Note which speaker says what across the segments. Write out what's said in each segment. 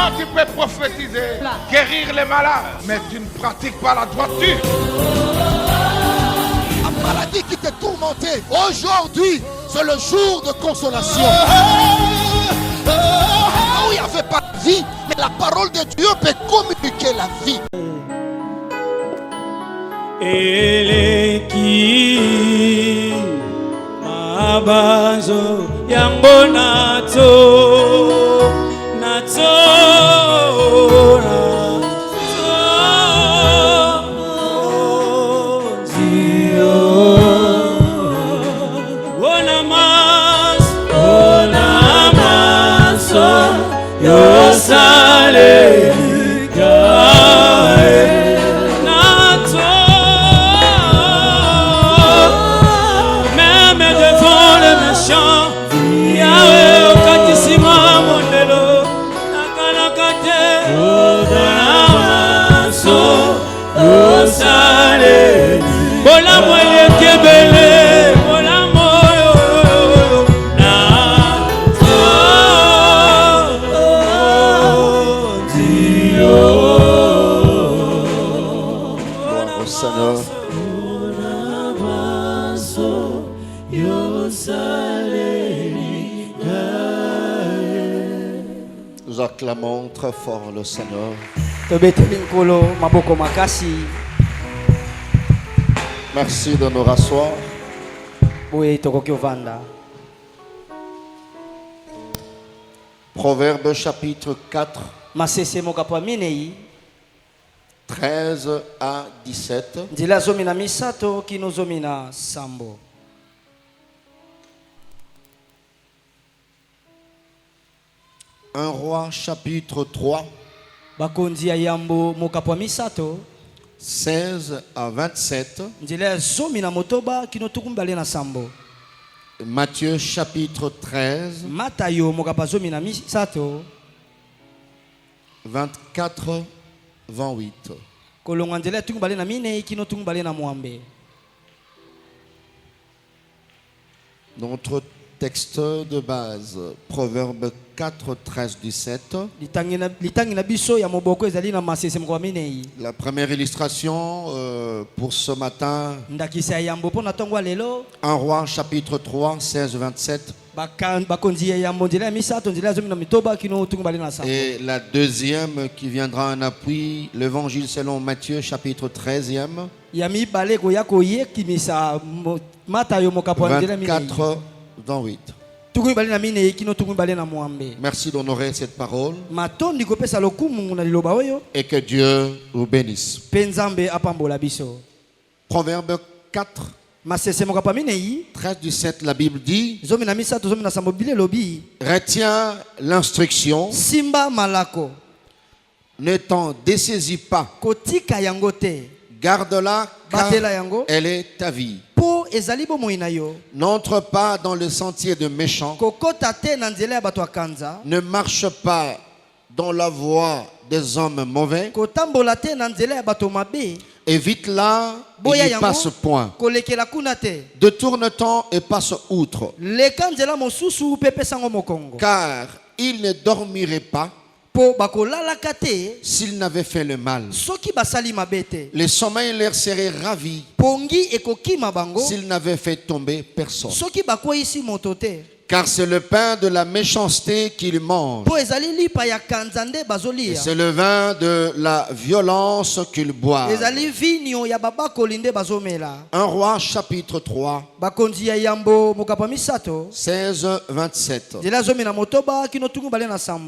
Speaker 1: Toi, tu peux prophétiser, guérir les malades, mais tu ne pratiques pas la droiture.
Speaker 2: La maladie qui te tourmentait, aujourd'hui, c'est le jour de consolation. Là où il n'y avait pas de vie, mais la parole de Dieu peut communiquer la vie.
Speaker 3: Eleki mabazo yango nato yo sale
Speaker 2: Nous acclamons très fort le Seigneur. Merci de nous rasseoir. Proverbe chapitre 4, 13 à 17. Un roi chapitre 3, 16 à 27. Matthieu chapitre 13, 24, 28. Notre texte de base, Proverbe 4, 13, 17. La première illustration pour ce matin, 1 roi chapitre 3, 16, 27. Et la deuxième qui viendra en appui, l'évangile selon Matthieu chapitre 13e, 24, 28. Merci d'honorer cette parole et que Dieu vous bénisse. Proverbe 4, 13, 17, la Bible dit: retiens l'instruction, ne t'en dessaisis pas, garde-la car elle est ta vie. N'entre pas dans le sentier de méchants, ne marche pas dans la voie des hommes mauvais, évite-la et n'y passe point. Détourne-t'en et passe outre, car il ne dormirait pas s'il n'avait fait le mal. Le sommeil leur serait ravi s'il n'avait fait tomber personne. Car c'est le pain de la méchanceté qu'ils mangent, et c'est le vin de la violence qu'ils boivent. 1 roi chapitre 3, 16, 27.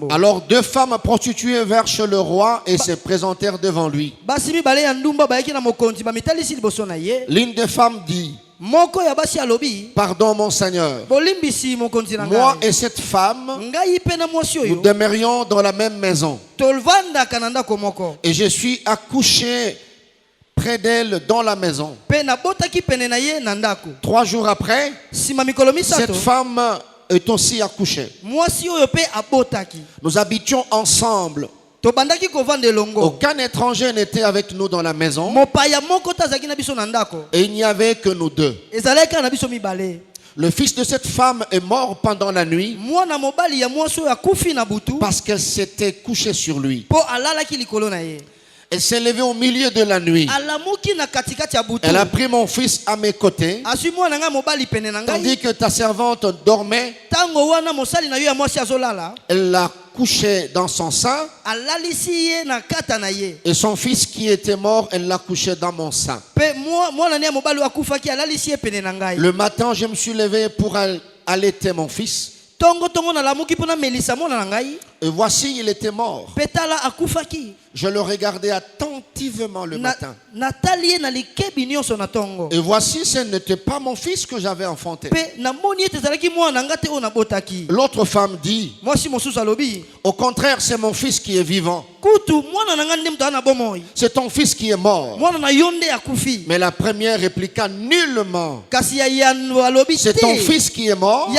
Speaker 2: Alors deux femmes prostituées vinrent chez le roi et se présentèrent devant lui. L'une des femmes dit: pardon mon Seigneur, moi et cette femme, nous demeurions dans la même maison, et je suis accouché près d'elle dans la maison. 3 jours après, cette femme est aussi accouchée. Nous habitions ensemble. Aucun étranger n'était avec nous dans la maison, et il n'y avait que nous deux. Le fils de cette femme est mort pendant la nuit parce qu'elle s'était couchée sur lui. Elle s'est levée au milieu de la nuit. Elle a pris mon fils à mes côtés, tandis que ta servante dormait. Elle l'a couché dans son sein, et son fils qui était mort, elle l'a couché dans mon sein. Le matin, je me suis levé pour allaiter mon fils. Et voici, il était mort. Je le regardais attentivement le matin. Et voici, ce n'était pas mon fils que j'avais enfanté. L'autre femme dit, au contraire, c'est mon fils qui est vivant. C'est ton fils qui est mort. Mais la première répliqua nullement. C'est ton fils qui est mort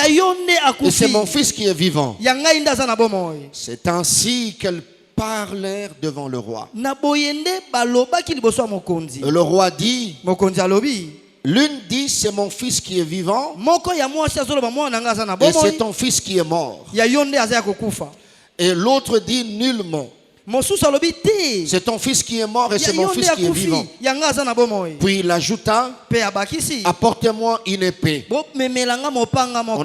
Speaker 2: et c'est mon fils qui est vivant. C'est ainsi qu'elle parlèrent devant le roi. Et le roi dit, l'une dit c'est mon fils qui est vivant et c'est ton fils qui est mort. Et l'autre dit nullement. C'est ton fils qui est mort et c'est mon fils qui est vivant. Puis il ajouta, apportez-moi une épée. On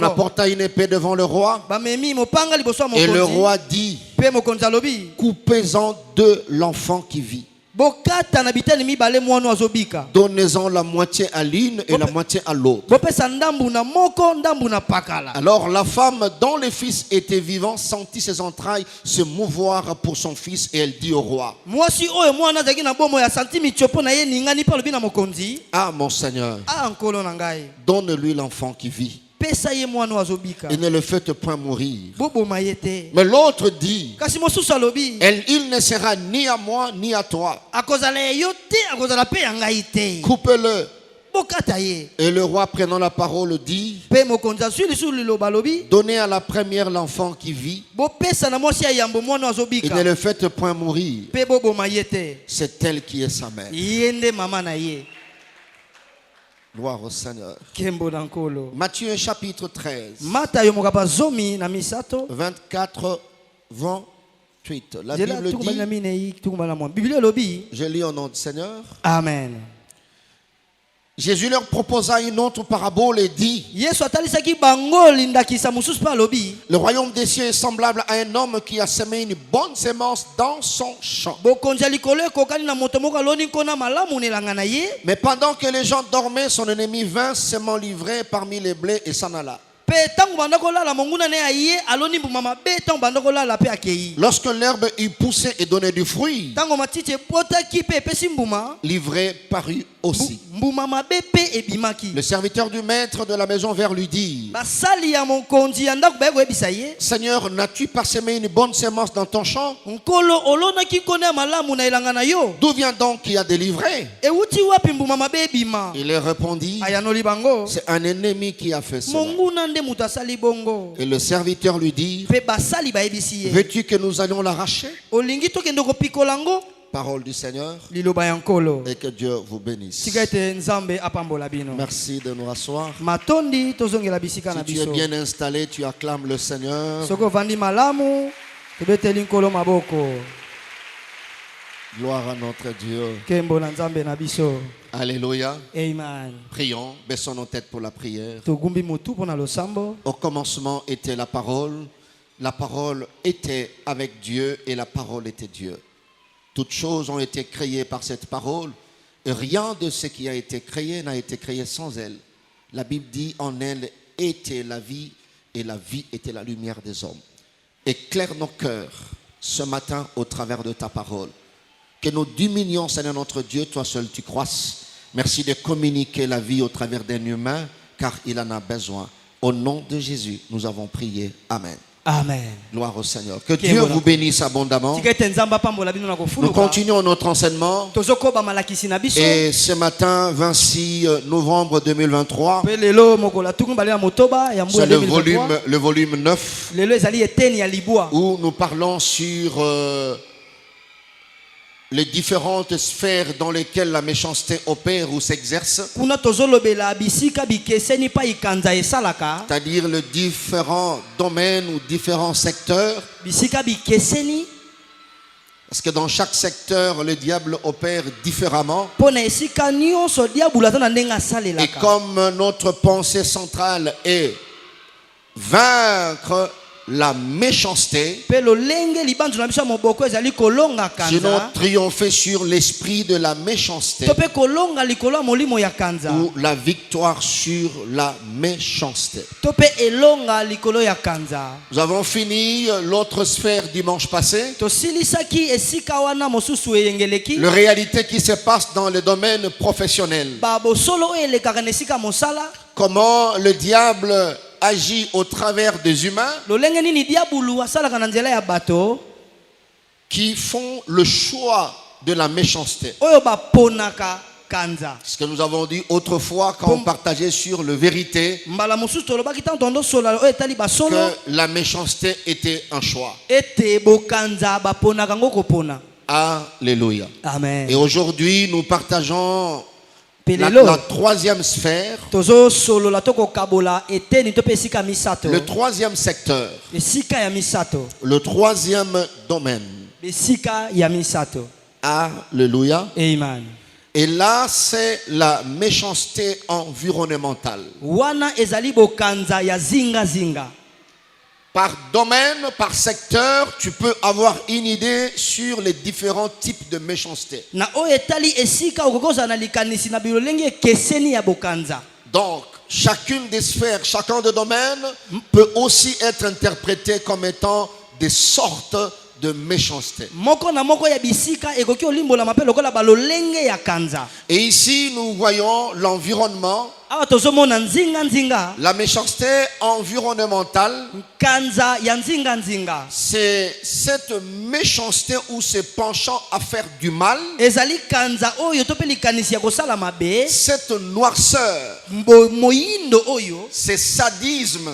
Speaker 2: apporta une épée devant le roi. Et le roi dit, coupez-en de l'enfant qui vit. Donnez-en la moitié à l'une et la moitié à l'autre. Alors la femme dont le fils était vivant sentit ses entrailles se mouvoir pour son fils et elle dit au roi, ah mon Seigneur, donne-lui l'enfant qui vit et ne le faites point mourir. Mais l'autre dit, il ne sera ni à moi ni à toi. Coupe-le. Et le roi prenant la parole dit, donnez à la première l'enfant qui vit et ne le faites point mourir. C'est elle qui est sa mère. Gloire au Seigneur. Matthieu chapitre 13. 24, 28. La Bible dit, je lis au nom du Seigneur.
Speaker 4: Amen.
Speaker 2: Jésus leur proposa une autre parabole et dit, le royaume des cieux est semblable à un homme qui a semé une bonne semence dans son champ. Mais pendant que les gens dormaient, son ennemi vint, s'aimant livrer parmi les blés et s'en alla. Lorsque l'herbe eut poussé et donné du fruit, l'ivrée parut aussi. Le serviteur du maître de la maison vint lui dire, Seigneur, n'as-tu pas semé une bonne semence dans ton champ? D'où vient donc qui a délivré? Il leur répondit, c'est un ennemi qui a fait cela. Et le serviteur lui dit, veux-tu que nous allions l'arracher? Parole du Seigneur. Et que Dieu vous bénisse. Merci de nous rasseoir. Si tu es bien installé, tu acclames le Seigneur. Gloire à notre Dieu. Alléluia.
Speaker 4: Amen.
Speaker 2: Prions, baissons nos têtes pour la prière. Au commencement était la parole. La parole était avec Dieu et la parole était Dieu. Toutes choses ont été créées par cette parole et rien de ce qui a été créé n'a été créé sans elle. La Bible dit, en elle était la vie et la vie était la lumière des hommes. Éclaire nos cœurs ce matin au travers de ta parole. Que nous diminuions, Seigneur notre Dieu, toi seul tu croisses. Merci de communiquer la vie au travers d'un humain, car il en a besoin. Au nom de Jésus, nous avons prié. Amen.
Speaker 4: Amen.
Speaker 2: Gloire au Seigneur. Que Dieu vous bénisse abondamment. Nous continuons notre enseignement. Et ce matin, 26 novembre 2023, c'est le volume 9, où nous parlons sur les différentes sphères dans lesquelles la méchanceté opère ou s'exerce, c'est-à-dire les différents domaines ou différents secteurs, parce que dans chaque secteur, le diable opère différemment. Et comme notre pensée centrale est vaincre la méchanceté, sinon triompher sur l'esprit de la méchanceté, ou la victoire sur la méchanceté. Nous avons fini l'autre sphère dimanche passé. La réalité qui se passe dans le domaine professionnel. Comment le diable agit au travers des humains qui font le choix de la méchanceté. Ce que nous avons dit autrefois quand on partageait sur la vérité, que la méchanceté était un choix. Alléluia. Amen. Et aujourd'hui, nous partageons la troisième sphère, le troisième secteur, le troisième domaine. Alléluia. Amen. Et là, c'est la méchanceté environnementale. Par domaine, par secteur, tu peux avoir une idée sur les différents types de méchanceté. Donc, chacune des sphères, chacun des domaines peut aussi être interprété comme étant des sortes de méchanceté. Et ici, nous voyons l'environnement. La méchanceté environnementale, c'est cette méchanceté ou ce penchant à faire du mal, cette noirceur, ce sadisme,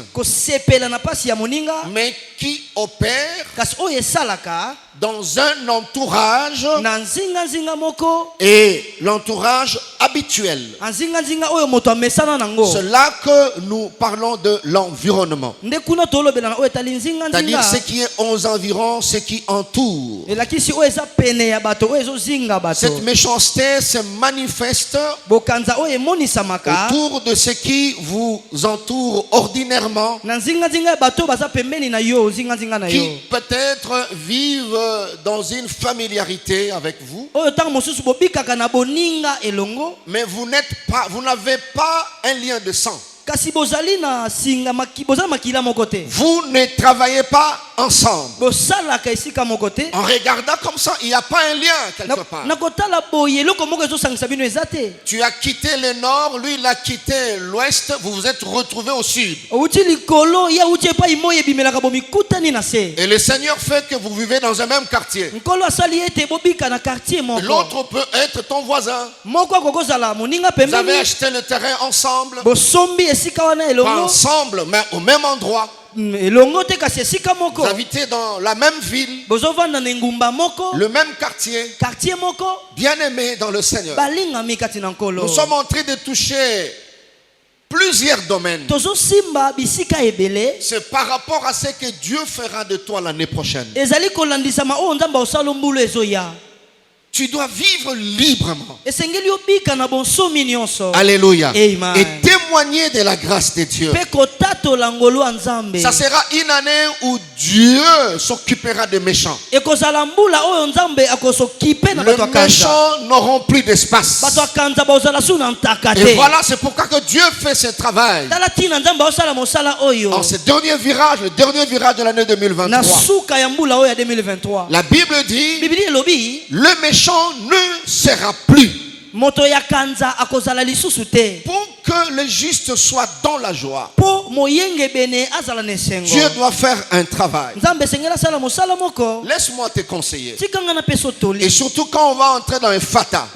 Speaker 2: mais qui opère dans un entourage et l'entourage habituel. C'est là que nous parlons de l'environnement. C'est-à-dire ce qui est aux environs, ce qui entoure. Cette méchanceté se manifeste autour de ce qui vous entoure ordinairement, qui peut-être vivent dans une familiarité avec vous, mais vous n'avez pas un lien de sang. Vous ne travaillez pas ensemble. En regardant comme ça, il n'y a pas un lien quelque part. Tu as quitté le nord, lui il a quitté l'ouest, vous vous êtes retrouvés au sud. Et le Seigneur fait que vous vivez dans un même quartier. L'autre peut être ton voisin. Vous avez acheté le terrain ensemble. Pas ensemble, mais au même endroit. Vous habitez dans la même ville, le même quartier, bien-aimé dans le Seigneur. Nous sommes en train de toucher plusieurs domaines. C'est par rapport à ce que Dieu fera de toi l'année prochaine. Tu dois vivre librement. Alléluia. Amen. Et témoigner de la grâce de Dieu. Ça sera une année où Dieu s'occupera des méchants. Les méchants n'auront plus d'espace. Et voilà, c'est pourquoi que Dieu fait ce travail. En ce dernier virage, le dernier virage de l'année 2023. La Bible dit, le méchant ne sera plus. Pour que le juste soit dans la joie, Dieu doit faire un travail. Laisse-moi te conseiller. Et surtout quand on va entrer dans un fata,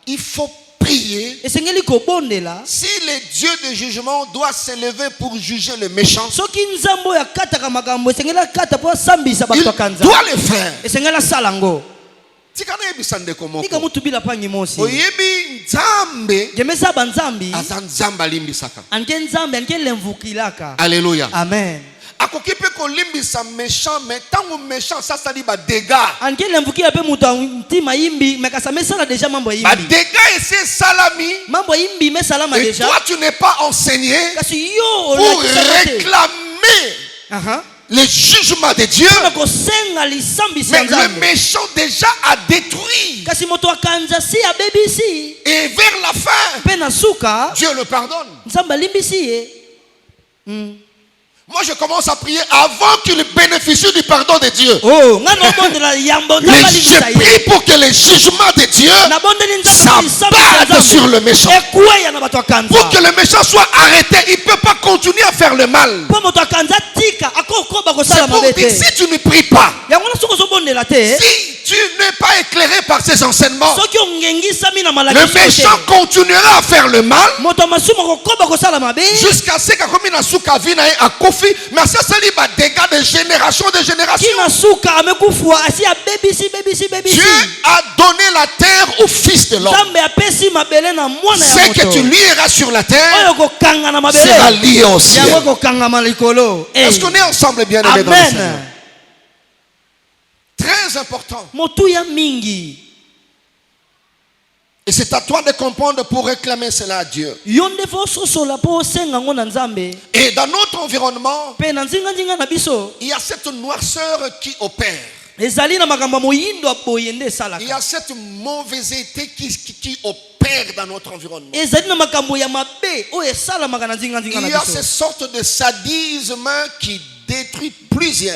Speaker 2: il faut prier, si le Dieu de jugement doit s'élever pour juger le méchant, il doit le faire. Tikana yebi sande komoko.
Speaker 3: Nika mutu bila pangi mosi.
Speaker 2: Oyebi nzambe.
Speaker 3: Gemeza banzambi.
Speaker 2: Azan nzamba limbisaka.
Speaker 3: Anke nzambe anke lemvukilaka.
Speaker 2: Alléluia.
Speaker 3: Amen.
Speaker 2: Akokipe ko limbisa méchant mais tango méchant ça sali ba dégâts.
Speaker 3: Anke lemvukila pe mutu ntima yimbi mekasa mesala déjà mambo yimbi.
Speaker 2: Ba dégâts et c'est salami.
Speaker 3: Mambo yimbi mesalama déjà.
Speaker 2: Et toi tu n'es pas enseigné.
Speaker 3: Kasi yo
Speaker 2: pour réclamer. Le jugement de Dieu. Mais le méchant déjà a détruit. Et vers la fin, Dieu le pardonne. Moi je commence à prier avant qu'il bénéficie du pardon de Dieu. Mais je prie pour que le jugement de Dieu s'abatte sur le méchant. Pour que le méchant soit arrêté, il ne peut pas continuer à faire le mal. C'est pour dire, si tu ne pries pas, si tu n'es pas éclairé par ces enseignements, le méchant continuera à faire le mal jusqu'à ce qu'il mais ça c'est les dégâts de génération de génération. Dieu a donné la terre au fils de l'homme. Ce que tu lieras sur la terre sera lié au ciel. Est-ce qu'on est ensemble bien aimés dans le Seigneur? Très important. Et c'est à toi de comprendre pour réclamer cela à Dieu. Et dans notre environnement, il y a cette noirceur qui opère. Il y a cette mauvaiseté qui opère dans notre environnement. Il y a cette sorte de sadisme qui détruit plusieurs.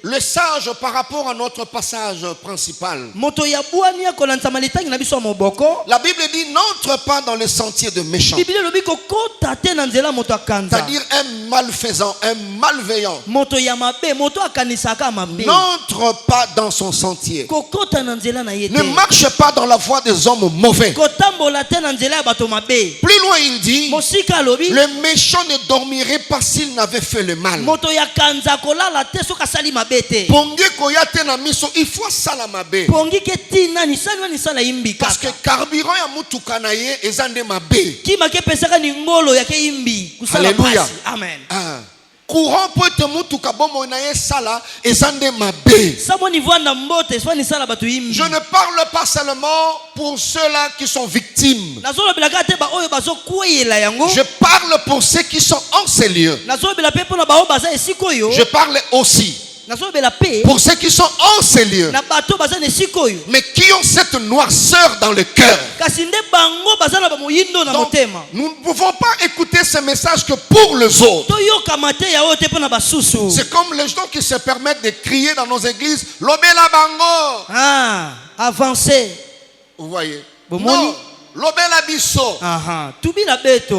Speaker 2: Le sage par rapport à notre passage principal. La Bible dit n'entre pas dans le sentier de méchant. C'est-à-dire un malfaisant, un malveillant. N'entre pas dans son sentier. Ne marche pas dans la voie des hommes mauvais. Plus loin il dit le méchant ne dormirait pas s'il n'avait fait le mal. Il faut salamabe. Parce que carburant ya mutuka na ye ezande mabe. Alléluia.
Speaker 3: Amen.
Speaker 2: Courant peut te mutuka bomo na ye sala ezande mabe. Je ne parle pas seulement pour ceux-là qui sont victimes. Je parle pour ceux qui sont en ces lieux. Je parle aussi pour ceux qui sont en ces lieux, mais qui ont cette noirceur dans le cœur. Donc, nous ne pouvons pas écouter ce message que pour les autres. C'est comme les gens qui se permettent de crier dans nos églises Lobela bango.
Speaker 3: Avancez.
Speaker 2: Vous voyez? Non. Lobela biso.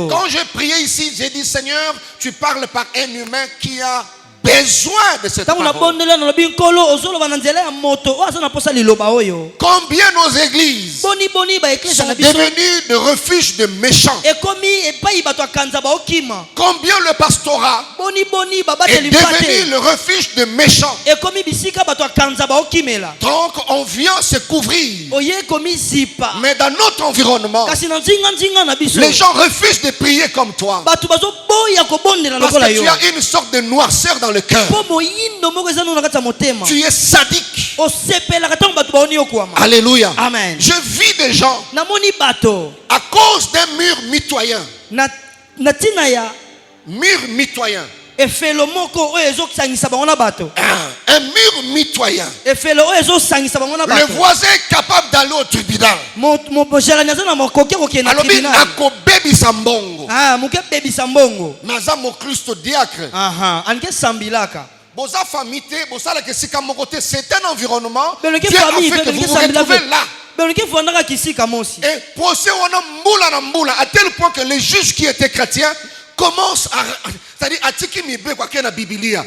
Speaker 2: Quand j'ai prié ici, j'ai dit Seigneur, tu parles par un humain qui a besoin de cette parole. Combien nos églises sont devenues de refuges de méchants. Combien le pastorat est devenu le refuge de méchants. Donc on vient se couvrir. Mais dans notre environnement, les gens refusent de prier comme toi. Parce que tu as une sorte de noirceur dans le cœur. Tu es sadique. Alléluia.
Speaker 3: Amen.
Speaker 2: Je vis des gens à cause d'un mur mitoyen. Mur mitoyen. Un mur mitoyen. Le voisin est capable d'aller au tribunal. C'est un environnement Dieu a fait que vous vous retrouvez là. Et procès à tel point que les juges qui étaient chrétiens commencent à, c'est-à-dire à tiki mibe kwa kena Biblia.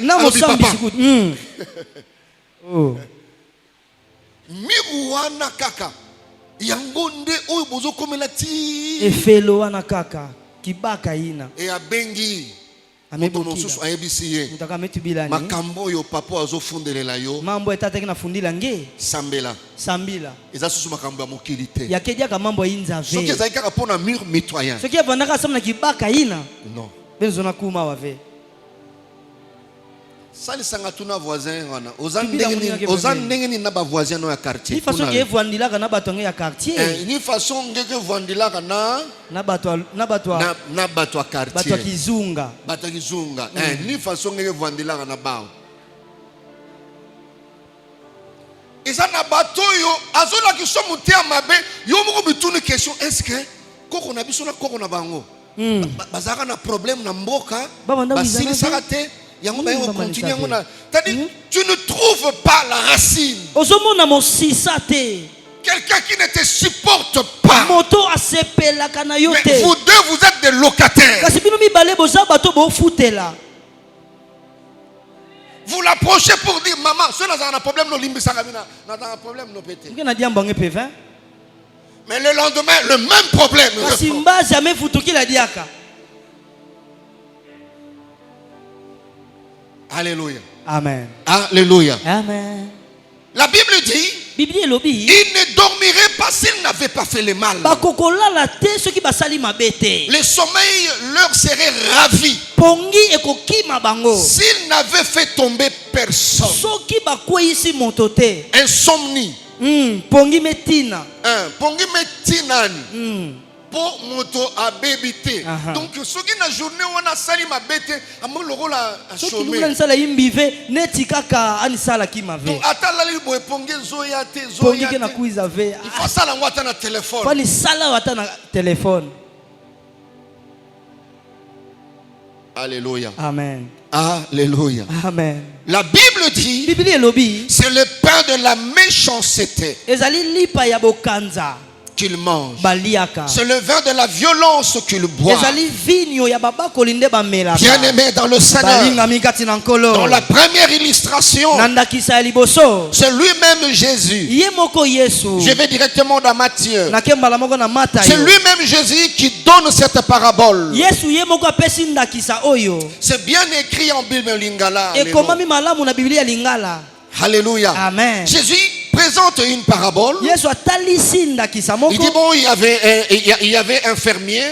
Speaker 2: Miruana kaka. Yangonde oyo bozo komela ti.
Speaker 3: Efelo wana kaka. Kibaka ina.
Speaker 2: E abengi.
Speaker 3: Amebokila.
Speaker 2: Ayebisiye.
Speaker 3: Mutaka metubilani.
Speaker 2: Makambo yo papa azo fundelela yo.
Speaker 3: Mambo etate kina fundila nge.
Speaker 2: Sambela.
Speaker 3: Sambila.
Speaker 2: Eza susu makambo ya mokilite.
Speaker 3: Yakedia ka mambo inza ve.
Speaker 2: Soki ezali kaka pona mur mitoyen.
Speaker 3: Soki avandaka samna kibaka ina.
Speaker 2: Non.
Speaker 3: Benzo na kuma wave.
Speaker 2: Sali sanga tuna voisin wana. Ozan ndenge ni na ba voisin no ya quartier.
Speaker 3: Ni façon ke vandilaka na bato ya quartier.
Speaker 2: Ni façon ngeke vandilaka na bato a quartier.
Speaker 3: Bato kizunga.
Speaker 2: Bato kizunga. Ni façon ngeke vandilaka na bao. Eza na bato yo azola ki so mutia mabe yo moko bituni question est-ce que koko na biso na koko na bango. Bazaka na problème na mboka. Basili sakate. Tu ne trouves pas la racine. Quelqu'un qui ne te supporte pas. Mais vous deux, vous êtes des locataires. Vous l'approchez pour dire maman, ce n'est pas un problème, nous un problème, nous pété. Mais le lendemain, le même problème. Alléluia.
Speaker 3: Amen.
Speaker 2: Alléluia.
Speaker 3: Amen.
Speaker 2: La Bible dit, il ne dormirait pas s'il n'avait pas fait le mal. Le sommeil leur serait ravi s'il n'avait fait tomber personne. Insomnie.
Speaker 3: Pongi metina.
Speaker 2: Pongi metina. Pour moto à bébité. Donc ce qui na journée on a sali ma bête amon le rôle à chômer. Donc atala li boy ponge zoya te zoya. Il faut ça la wata na téléphone.
Speaker 3: Fani sala wata na téléphone.
Speaker 2: Alléluia.
Speaker 3: Amen.
Speaker 2: Alléluia.
Speaker 3: Amen.
Speaker 2: La Bible dit c'est le pain de la méchanceté qu'il mange. C'est le vin de la violence qu'il boit. Bien aimé dans le Seigneur. Dans la première illustration, c'est lui-même Jésus. Je vais directement dans Matthieu. C'est lui-même Jésus qui donne cette parabole. C'est bien écrit en Bible Lingala. Alléluia.
Speaker 3: Amen.
Speaker 2: Jésus présente une parabole. Il dit bon, il y avait un fermier.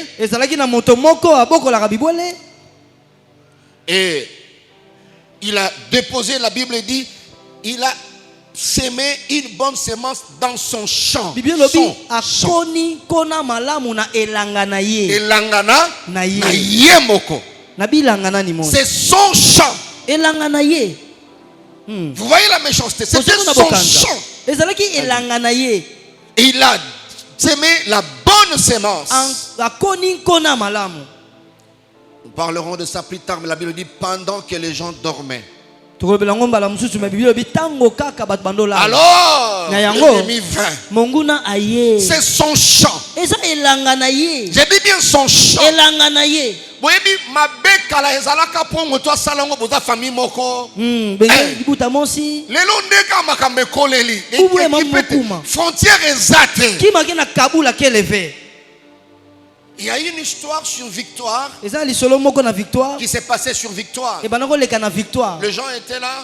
Speaker 2: Et il a déposé, la Bible dit, il a sémé une bonne semence dans son champ. C'est son champ. Vous voyez la méchanceté, c'était son champ. Et il a semé la bonne semence. Nous parlerons de ça plus tard, mais la Bible dit pendant que les gens dormaient. Alors, l'ennemi vint. C'est son champ. J'ai dit bien son champ. Frontière exacte. Il y a une histoire sur Victoire qui s'est passée sur Victoire. Les gens étaient là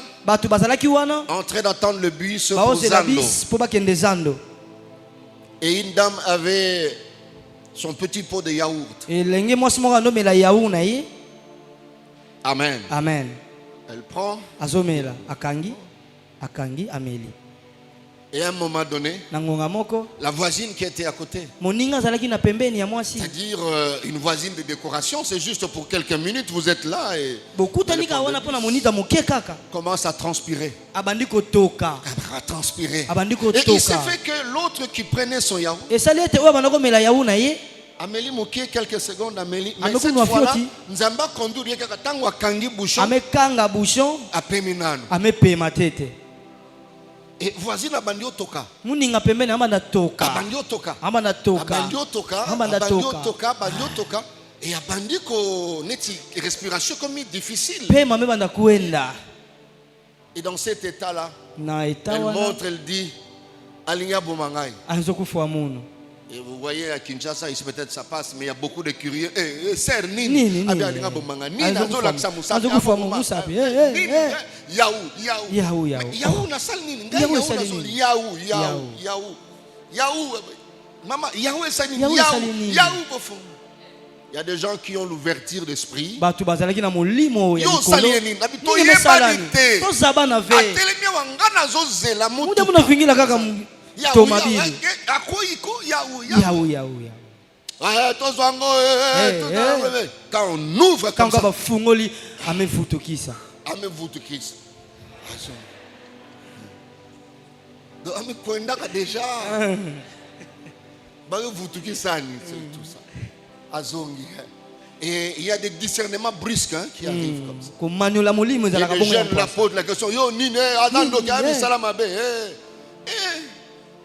Speaker 2: en train d'attendre le bus pour Zando. Et une dame avait son petit pot de yaourt. Amen.
Speaker 3: Amen.
Speaker 2: Elle prend. Et à un moment donné, la voisine qui était à côté, c'est-à-dire une voisine de décoration, c'est juste pour quelques minutes, vous êtes là et commence à transpirer. À transpirer. Et il s'est fait que l'autre qui prenait son yaourt, Amélie Moké, quelques secondes, Amélie, mais cette fois-là, Nzamba conduit tango akangi bouchon, et voisine a bandi otoka. Et a bandi ko neti respiration comme difficile. Et dans cet état-là, elle montre, elle dit, Et vous voyez à Kinshasa, ici peut-être ça passe, mais il y a beaucoup de curieux. Sœur Nini, il y a des gens qui ont l'ouverture d'esprit. Quand on ouvre comme ça, déjà et il y a des discernements brusques qui arrivent comme ça. Il y a des jeunes la posent la question, yo Nine,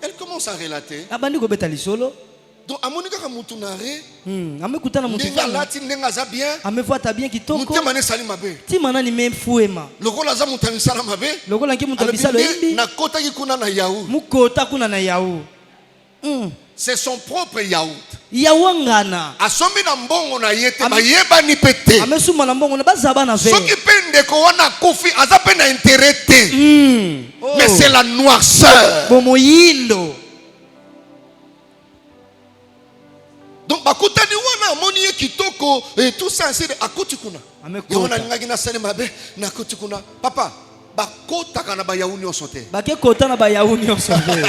Speaker 2: elle commence à relater. Donc à Monica Kamutunare, Nenga Lati Nenga Zabien, Mutemane Salimabe, Lokola Zamutani Salamabe, Nakota Yikuna na Yahoo. C'est son propre yaourt. Asomi na mbongo na yete ba yeba ni pete. Soki pende ko wana kofi azape na intérêt. Mais c'est la noirceur. Donc bakutani wana moni ye kitoko et tout ça c'est akoti kuna. Yona ngaki na sele mabe na akoti kuna. Papa bakota kana ba yauni osote.
Speaker 3: Bakekota na ba yauni osote.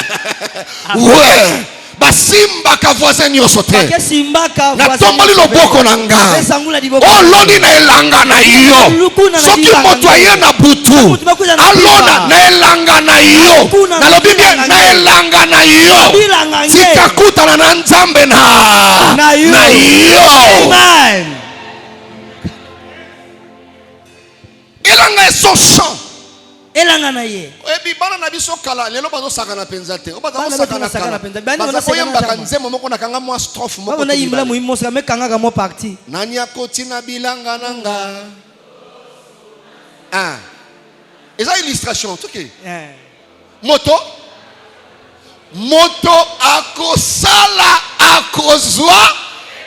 Speaker 2: Ouais. Basimba ka voisin nyonso te na tomboli loboko na nga oloni na elanga na yo soki moto aye na butu alona na elanga na yo nalobi bien na elanga na yo tikakutana na nzambe na yo elanga eso champ
Speaker 3: elanga na ye
Speaker 2: ebi bana na biso kala lelo bazo sakana penza te obaza sakana penza baza koyamba kanzemo moko na kanga mwa strophe moko
Speaker 3: na yimla muhimo sa mekanga ka mo parti
Speaker 2: nani akoti na bilanga nanga eza illustration tuki moto akosala akozwa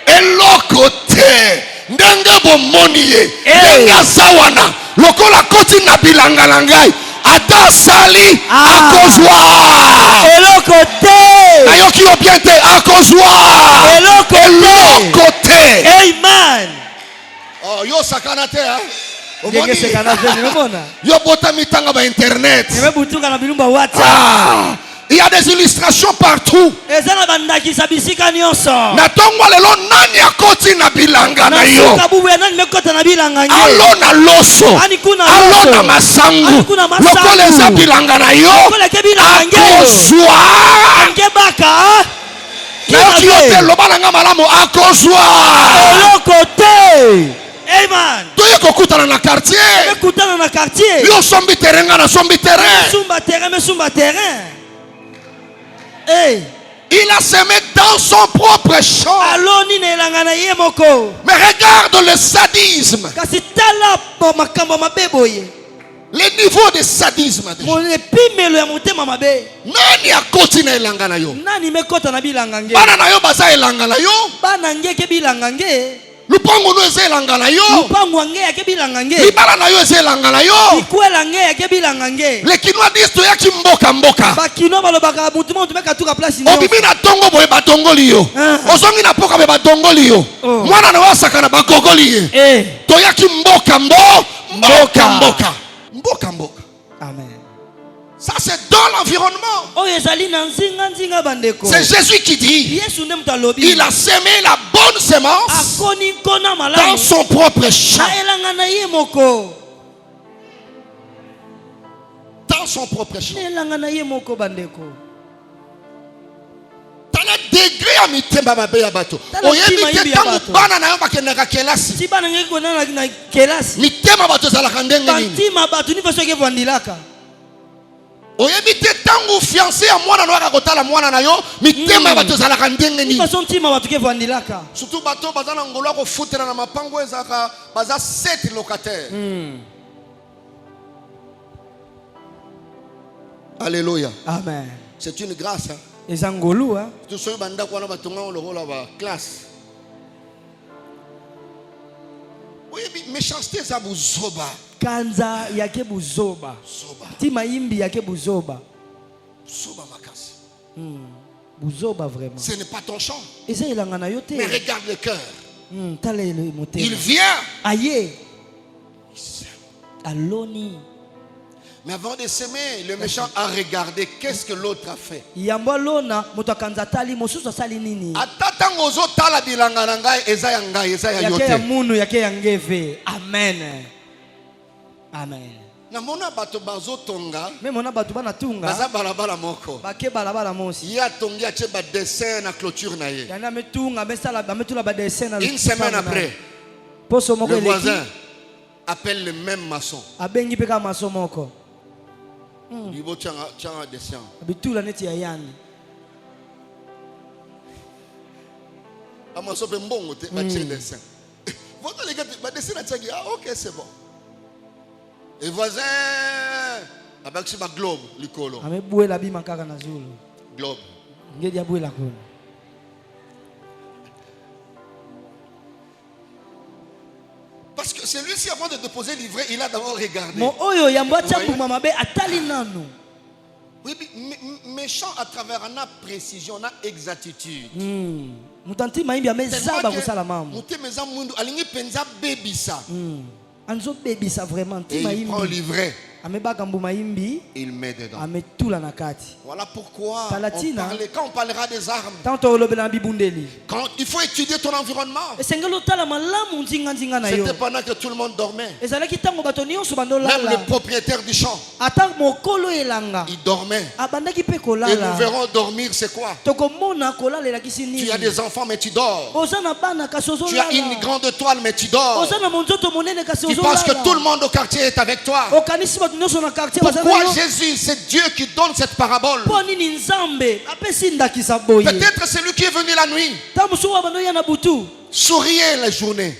Speaker 2: eloko te ndenge bomoni ye ndenge azawana lokola koti na bilanga na ngai ata sali akozwa
Speaker 3: eloko te
Speaker 2: nayoki yo bien te akozwa eloko te.
Speaker 3: Amen.
Speaker 2: Oh yo sakana te
Speaker 3: Omoni sekana te nimona
Speaker 2: yo bota mitanga ba internet
Speaker 3: nimebutuka na bilumba WhatsApp.
Speaker 2: Il y a des illustrations partout.
Speaker 3: Na
Speaker 2: tongo lelo nani akoti na bilanga na yo. Alo na loso. Alo na masangu. Lokola eza bilanga na yo. Akozwa. Nayoki yo te loba na nga malamu akozwa.
Speaker 3: Amen.
Speaker 2: Toye kokutana na quartier. Yo sombi terrain nga na sombi terrain.
Speaker 3: Sumba terrain. Hey.
Speaker 2: Il a semé dans son propre champ. Mais regarde le sadisme. Le niveau de sadisme. Nani akoti na elanga na yo? Bana na yo baza elanga na yo? Lupango no eze elanga na yo. Libala na yo eze elanga na yo. Les Kinois disent to yaki mboka. Obimi na tongo boye batongoli yo. Ozongi na poka be batongoli yo. Mwana na wasaka na bakogoli ye. To yaki mboka.
Speaker 3: Amen.
Speaker 2: Ça c'est dans l'environnement. C'est Jésus qui dit. Il a semé la bonne semence dans son propre champ. Dans son propre champ. Dans le degré à mitemba mabe ya bato. Oyebi te tangu bana na yo bakendaka kelasi. Mitema bato zalaka ndenge nini? Oyebi te tangu fiancé ya mwana na akotala mwana na yo mitema bato zalaka ndenge nini? Surtout bato bazana ngolo ko futela na mapango ezaka baza 7 locataires. Alléluia.
Speaker 3: Amen.
Speaker 2: C'est une grâce.
Speaker 3: Ezangolu hein.
Speaker 2: Tout ce banda quoi le rôle là classe. Oui, méchanceté ça buzoba.
Speaker 3: Kanza yake buzoba. Tima imbi yake buzoba.
Speaker 2: Buzoba makasi.
Speaker 3: Buzoba vraiment.
Speaker 2: Ce n'est pas ton champ.
Speaker 3: Mais
Speaker 2: regarde le cœur.
Speaker 3: Il
Speaker 2: vient.
Speaker 3: Aïe. Aloni.
Speaker 2: Mais avant de s'aimer, le méchant a regardé qu'est-ce que l'autre a fait.
Speaker 3: Amen. Amen.
Speaker 2: Namona bato bazo tonga.
Speaker 3: Mais mona bato bana tunga.
Speaker 2: Baza balabala moko.
Speaker 3: Bake balabala mosi.
Speaker 2: Ya tongi ache ba dessin na clôture na ye.
Speaker 3: Yana metunga besala ba metula ba dessin na.
Speaker 2: Une semaine après. Le voisin appelle le même maçon.
Speaker 3: Abengi peka maçon moko.
Speaker 2: Libo changa dessin.
Speaker 3: Bitula neti ya yani.
Speaker 2: Amaso pe mbongo te ba che dessin. Votre les gars ba dessin na tsangi. Ah OK, c'est bon. Et voisin, avec ce globe, l'icolo. Globe. Parce que celui-ci, avant de déposer le livret, il a d'abord regardé. Oui, méchant à travers une précision, une exactitude. Et il prend le livret. Il met dedans. Voilà pourquoi quand on parlera des armes, quand il faut étudier ton environnement. C'était pendant que tout le monde dormait. Même le propriétaire du champ, il dormait. Et nous verrons dormir, c'est quoi? Tu as des enfants mais tu dors. Tu as une grande toile mais tu dors. Tu penses que tout le monde au quartier est avec toi. Pourquoi Jésus, c'est Dieu qui donne cette parabole? Peut-être c'est lui qui est venu la nuit. Souriez la journée.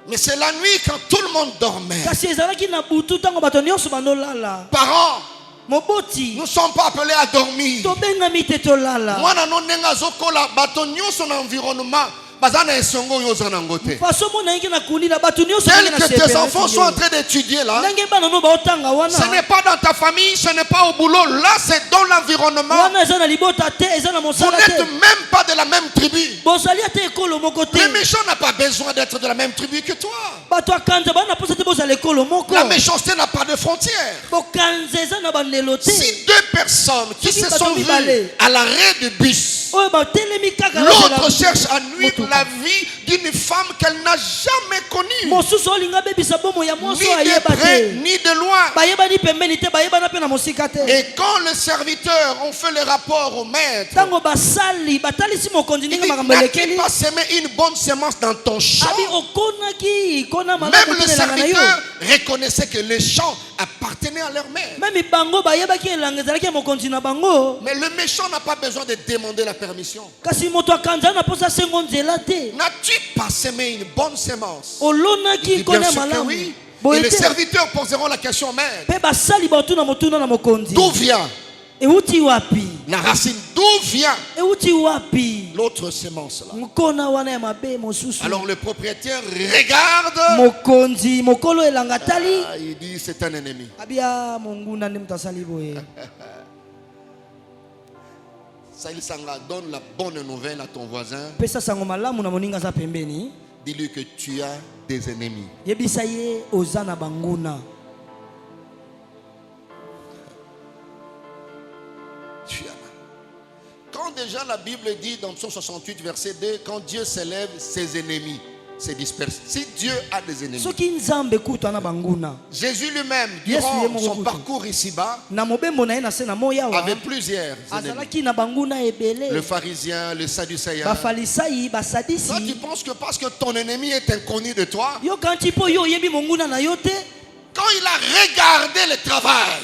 Speaker 2: Mais c'est la nuit quand tout le monde dormait. Parents, nous ne sommes pas appelés à dormir. Moi, son environnement. Tel que tes enfants sont en train d'étudier là, ce n'est pas dans ta famille, ce n'est pas au boulot, là c'est dans l'environnement. Vous n'êtes même pas de la même tribu. Le méchant n'a pas besoin d'être de la même tribu que toi. La méchanceté n'a pas de frontières. Si deux personnes qui se sont vues à l'arrêt de bus, l'autre cherche à nuire la vie d'une femme qu'elle n'a jamais connue, ni de près ni de loin. Et quand les serviteurs ont fait le rapport au maître, il n'a pas semé une bonne semence dans ton champ. Même le serviteur reconnaissait que les champs appartenaient à leur maître. Mais le méchant n'a pas besoin de demander la permission. N'as-tu pas semé une bonne semence? Il dit bien sûr que oui. Et les serviteurs poseront la question au maître. D'où vient la racine? D'où vient l'autre semence là? Alors le propriétaire regarde. Il dit c'est un ennemi. Sanga, donne la bonne nouvelle à ton voisin. Dis-lui que tu as des ennemis. Quand déjà la Bible dit dans Psaume 68 verset 2, quand Dieu s'élève, ses ennemis se dispersent. Si Dieu a des ennemis, Jésus lui-même, durant son parcours ici-bas, avait plusieurs ennemis. Le pharisien, le sadducéen. Toi, tu penses que parce que ton ennemi est inconnu de toi, quand il a regardé le travail,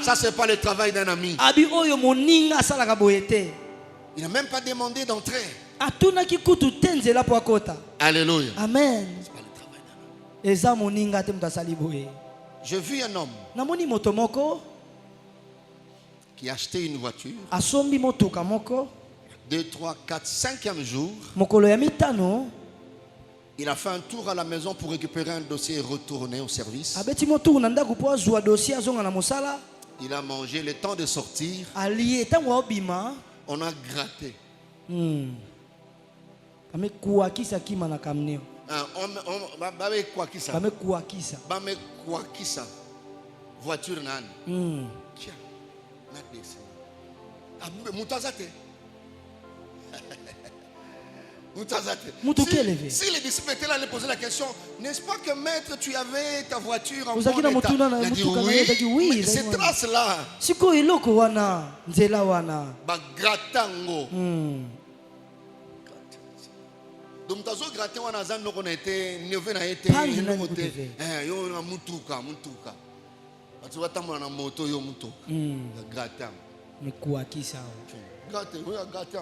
Speaker 2: ça c'est pas le travail d'un ami. Il n'a même pas demandé d'entrer. Alléluia.
Speaker 3: Amen.
Speaker 2: J'ai vu un homme qui a acheté une voiture. 2, 3, 4, 5e jour. Il a fait un tour à la maison pour récupérer un dossier et retourner au service. Il a mangé, le temps de sortir. On a gratté. Voiture nan. Si les disciples étaient là, ils posaient la question, n'est-ce pas que maître, tu avais ta voiture en bon état? Il a dit oui, mais ces traces-là, gratango. Donc tazo gratter wana za ndoko na été neve na été note yo na mutuka batu batamona na moto yo mutuka gratter
Speaker 3: mekuakisa
Speaker 2: gratter oui gratter.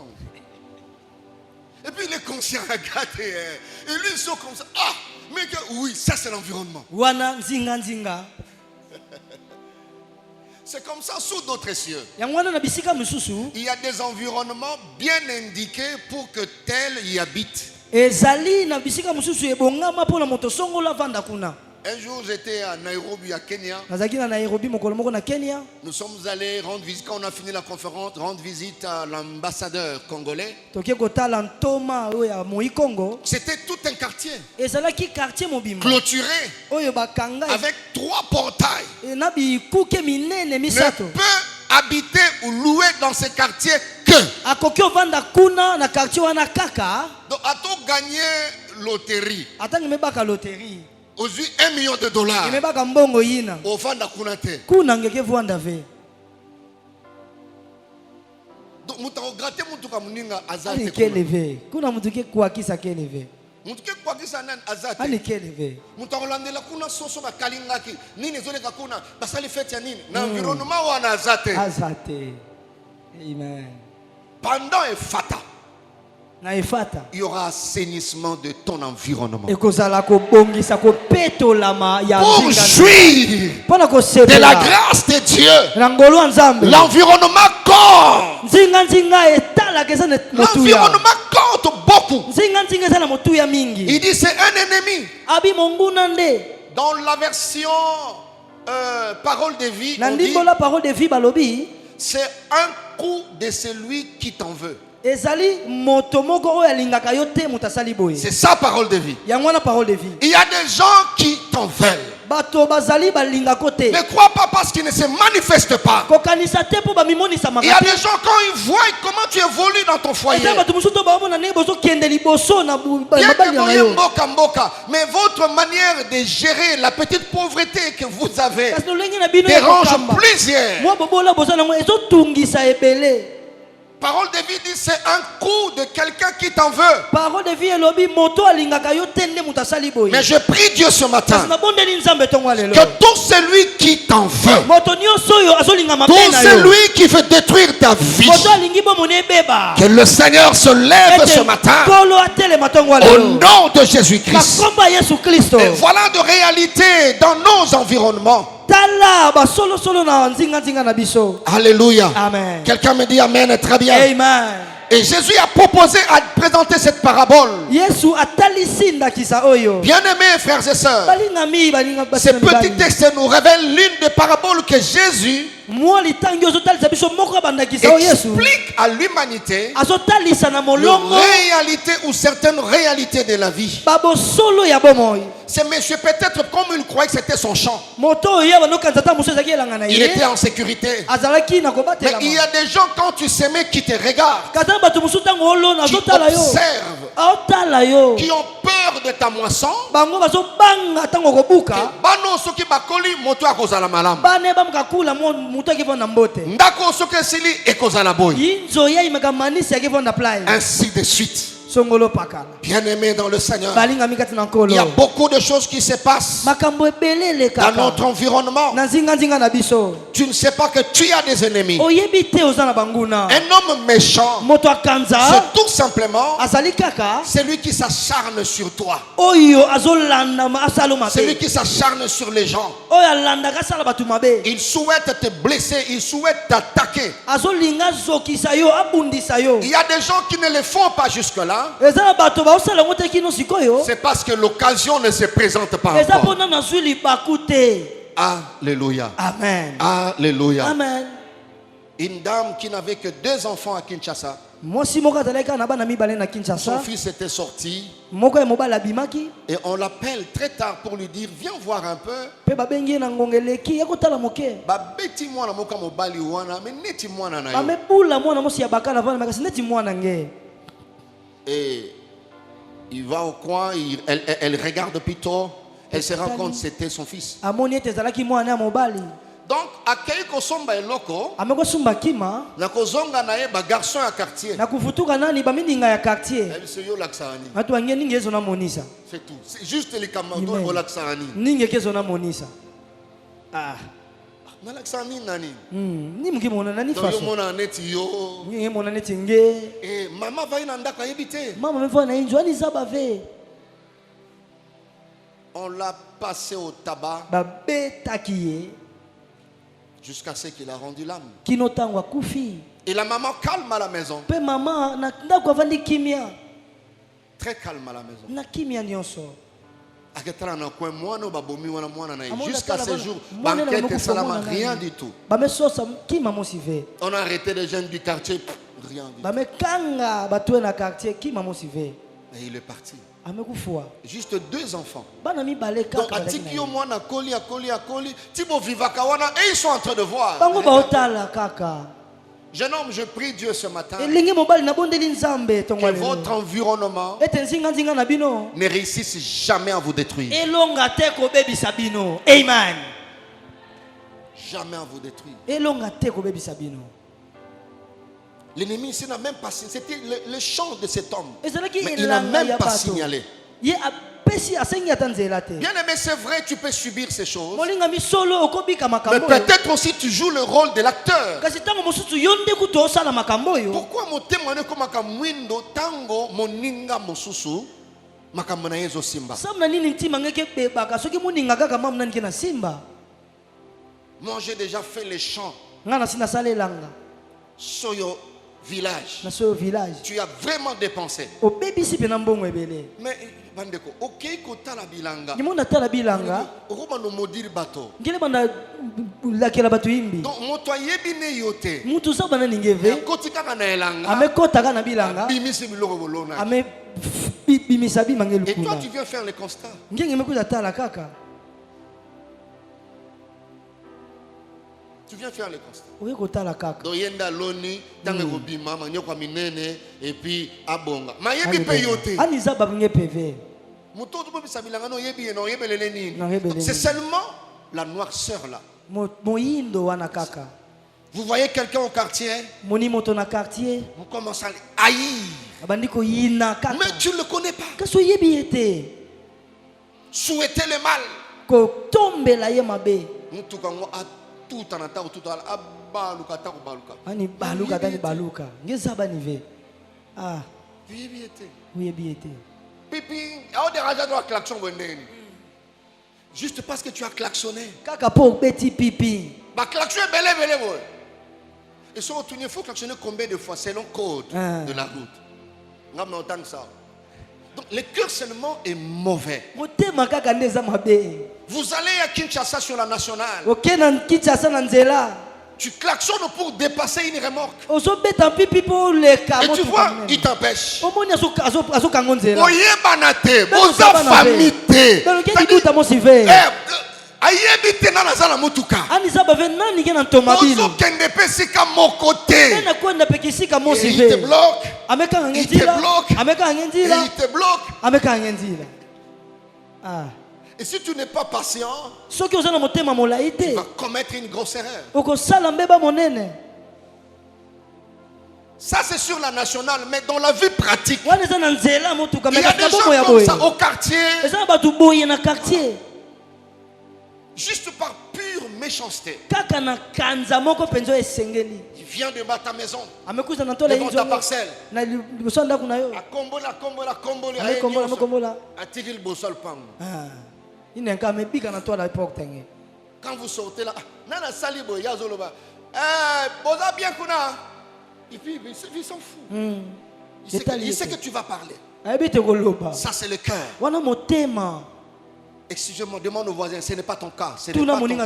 Speaker 2: Et puis il est conscient à gratter et lui ils sont comme ça, ah mais que, oui, ça c'est l'environnement.
Speaker 3: Wana nzinga nzinga.
Speaker 2: C'est comme ça sous d'autres cieux. Il
Speaker 3: y
Speaker 2: a des environnements bien indiqués pour que tel y habite. Un jour j'étais à Nairobi à Kenya. Nous sommes allés rendre visite, quand on a fini la conférence, rendre visite à l'ambassadeur congolais. C'était tout un quartier clôturé avec 3 portails. Ne peut habiter ou louer dans ce quartier que. Donc a-t-on gagné loterie? Aux yeux $1 million. Au Vanda Kunate. Donc muta gratter mutuka muninga azate.
Speaker 3: Kuna mutuke kuakisa keleve.
Speaker 2: Mutuke kuakisa nan azate.
Speaker 3: Ani keleve.
Speaker 2: Muta olandela kuna soso ba kalingaki. Nini zoleka kuna basali fete ya nini? Na environnement wana azate.
Speaker 3: Azate. Amen.
Speaker 2: Pendant et fata.
Speaker 3: Il
Speaker 2: y aura assainissement de ton environnement.
Speaker 3: Pour jouir
Speaker 2: de la grâce de Dieu, l'environnement compte. L'environnement compte beaucoup. Il dit c'est un ennemi. Dans la version parole de vie, on dit, c'est un coup de celui qui t'en veut. C'est ça parole de vie. Il y a des gens qui t'en veulent. Ne crois pas parce qu'ils ne se manifestent pas. Il y a des gens quand ils voient comment tu évolues dans ton foyer. Mais votre manière de gérer la petite pauvreté que vous avez dérange plusieurs. Parole de vie dit c'est un coup de quelqu'un qui t'en veut. Mais je prie Dieu ce matin que tout celui qui t'en veut, tout celui qui veut détruire ta vie, que le Seigneur se lève ce matin au nom de Jésus-Christ. Et voilà de réalité dans nos environnements. Alléluia.
Speaker 3: Amen.
Speaker 2: Quelqu'un me dit Amen, très bien.
Speaker 3: Amen.
Speaker 2: Et Jésus a proposé à présenter cette parabole. Bien-aimés frères et sœurs, ces petits textes nous révèlent l'une des paraboles que Jésus explique à l'humanité une réalité ou certaines réalités de la vie. C'est monsieur peut-être comme il croyait que c'était son champ. Il était en sécurité. Mais il y a des gens quand tu s'aimais qui te regardent, qui observent, qui ont peur de ta moisson. Ainsi de suite. Bien-aimé dans le Seigneur, il y a beaucoup de choses qui se passent dans notre environnement. tu ne sais pas que tu as des ennemis. Un homme méchant, c'est tout simplement celui qui s'acharne sur toi. Celui qui s'acharne sur les gens. Il souhaite te blesser, il souhaite t'attaquer. Il y a des gens qui ne le font pas jusque-là. C'est parce que l'occasion ne se présente pas encore. Alléluia.
Speaker 3: Amen.
Speaker 2: Alléluia.
Speaker 3: Amen.
Speaker 2: Une dame qui n'avait que 2 enfants à Kinshasa. Son fils était sorti. Et on l'appelle très tard pour lui dire viens voir un peu. Et il va au coin, elle regarde plutôt. Elle se rend compte que c'était son fils. Donc, accueillir Kosomba et Loko, na kozonga na ye ba garçon à quartier. C'est tout. C'est juste les camarades au laksani.
Speaker 3: Ah.
Speaker 2: Na laksani nani?
Speaker 3: Ni mkimona nani faso?
Speaker 2: Yo mona neti yo.
Speaker 3: Ni mona neti nge.
Speaker 2: Eh, mama va ina ndaka yebite.
Speaker 3: Mama mfana na injo ani zabave.
Speaker 2: On l'a passé au tabac jusqu'à ce qu'il a rendu l'âme. Et la maman calme à la maison. Très calme à la maison. Jusqu'à ce jour, rien du tout. On a arrêté les jeunes du quartier, rien du tout. Et il est parti. Juste 2 enfants. Donc, et ils sont en train de voir. Jeune homme, je prie Dieu ce matin que votre environnement ne réussisse jamais à vous détruire.
Speaker 3: Amen.
Speaker 2: Jamais à vous détruire. L'ennemi ici n'a même pas signé. C'était le chant de cet homme. Mais il n'a même pas signalé. Bien aimé, c'est vrai, tu peux subir ces choses. Mais peut-être aussi tu joues le rôle de l'acteur. Pourquoi mon témoignage comme un mwindo tango moninga mosusu makambo na yezo simba? Moi j'ai déjà fait les chants. Soyo village. Tu as vraiment dépensé. Mais bandeko, ok kotala bilanga. Romano modiri bato. Donc moto yebi ne yote. Kotika kana elanga. Bimisi biloko bolona. Et toi tu viens faire le constat. Tu viens faire le constat. Doyenda loni tango kobima manyoko minene et puis abonga. Mayebi peyote. C'est seulement la noirceur là. Vous voyez quelqu'un au quartier, vous commencez à haïr. Mais tu ne le connais pas. Souhaiter le mal. Tout en attendant tout à juste parce que tu as klaxonné. Et si il faut klaxonner combien de fois selon le code de la route. Donc le cœur seulement est mauvais. Vous allez à Kinshasa sur la nationale. Tu klaxonnes pour dépasser une remorque. Et tu vois, il t'empêche. Ayebite na nazala mutuka. Ozo kende pesika mokote. Il te bloque. Il te bloque. Il te bloque. Et si tu n'es pas patient, tu vas commettre une grosse erreur. Ça c'est sur la nationale, mais dans la vie pratique, il y a des gens comme ça au quartier. Juste par pure
Speaker 1: méchanceté.
Speaker 3: Il
Speaker 1: vient de ta maison, devant ta parcelle. Quand vous sortez là, et puis il s'en fout. Il sait que tu vas parler. Ça c'est le cœur. Excusez-moi, demande aux voisins, ce n'est pas ton cas. Ce n'est pas ton cas.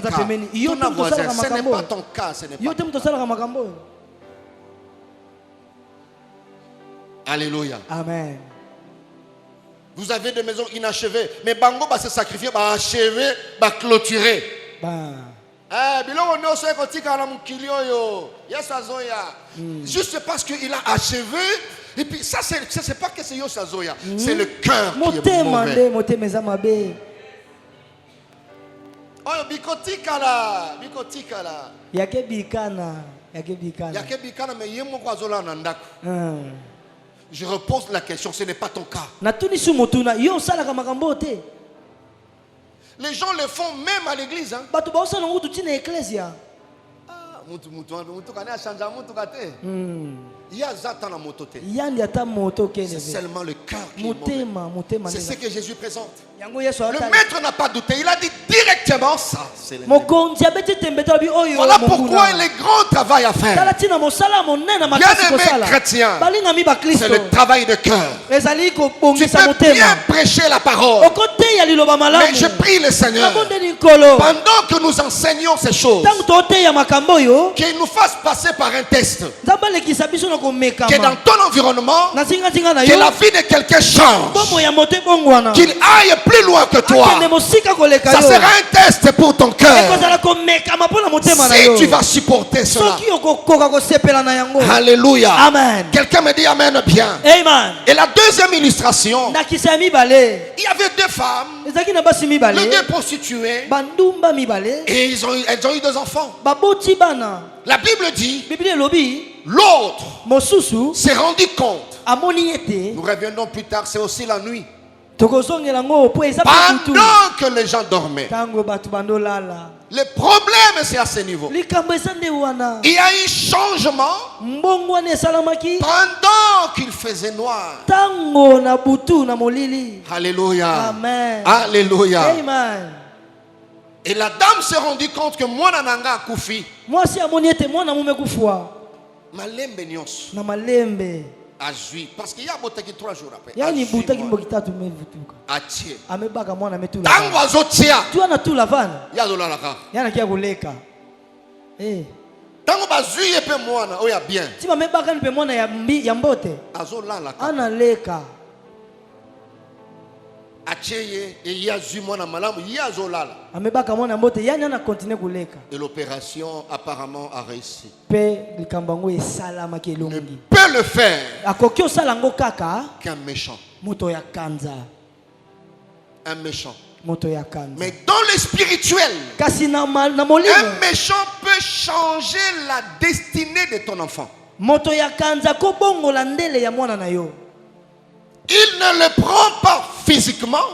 Speaker 1: Ce n'est pas ton cas. Ce n'est pas ton cas. Alléluia.
Speaker 3: Amen.
Speaker 1: Vous avez des maisons inachevées, mais Bango va se sacrifier, va achever, va clôturer. Juste parce qu'il a achevé, et puis ça, c'est pas que c'est Yosazoya, c'est le cœur qui est mauvais. Oh, bikotika la.
Speaker 3: Yake bikana,
Speaker 1: mais yemo kwa zola nandako. Je repose la question, ce n'est pas ton cas. Les gens le font même à l'église. Hein? C'est seulement le cœur qui est mauvais. C'est ce que Jésus présente. Le maître n'a pas douté. Il a dit directement ça. Voilà pourquoi il est grand travail à faire. Bien-aimés chrétiens, c'est le travail de cœur. Tu peux bien prêcher la parole, mais je prie le Seigneur, pendant que nous enseignons ces choses, qu'il nous fasse passer par un test. Que dans ton environnement, que la vie de quelqu'un change, qu'il aille plus loin que toi. Ça sera un test pour ton cœur. Si tu vas supporter cela. Alléluia.
Speaker 3: Amen.
Speaker 1: Quelqu'un me dit Amen bien.
Speaker 3: Amen.
Speaker 1: Et la deuxième illustration, il y avait deux femmes, les deux prostituées, et elles ont eu deux enfants. La Bible dit, l'autre s'est rendu compte. Nous reviendrons plus tard, c'est aussi la nuit. Pendant que les gens dormaient. Le problème, c'est à ce niveau. Il y a eu changement pendant qu'il faisait noir. Alléluia.
Speaker 3: Amen.
Speaker 1: Alléluia.
Speaker 3: Amen.
Speaker 1: Et la dame s'est rendue compte que moi nananga koufi. Malembe nyonso. Azui. Parce qu'il y a boté qui 3 jours après. Atie. Tango azotia. Yazolalaka. Tango bazui epe mwana oya bien.
Speaker 3: Azolalaka.
Speaker 1: Acheye et yazui mwana malamu yazolala. Et l'opération apparemment a réussi.
Speaker 3: Ne
Speaker 1: peut le faire qu'un méchant. Un méchant. Mais dans le spirituel, un méchant peut changer la destinée de ton enfant. Il ne le prend pas physiquement,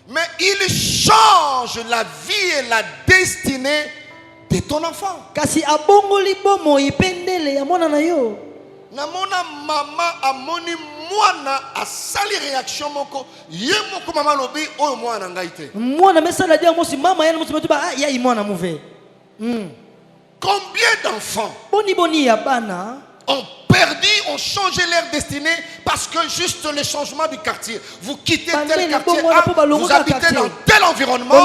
Speaker 1: mais il change la vie et la destinée de ton enfant. Namona mama amoni mwana asali réaction moko yemoko mama lobi oyo mwana ngaite. Combien d'enfants ont perdu, ont changé leur destinée parce que juste le changement du quartier. Vous quittez tel quartier A, vous habitez dans tel environnement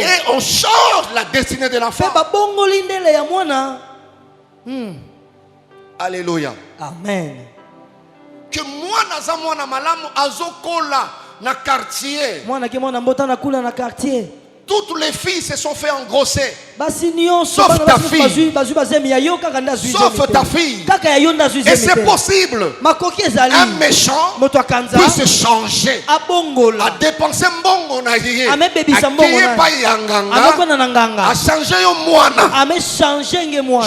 Speaker 1: et on change la destinée de l'enfant. Alléluia.
Speaker 3: Amen.
Speaker 1: Que moi naza mwana malamu azokola na quartier.
Speaker 2: Toutes les filles se sont fait engrosser.
Speaker 1: Sauf
Speaker 2: ta fille. Sauf ta fille. Et c'est possible. Un méchant puisse changer. A dépenser mbongo na yé. A changer yo moana.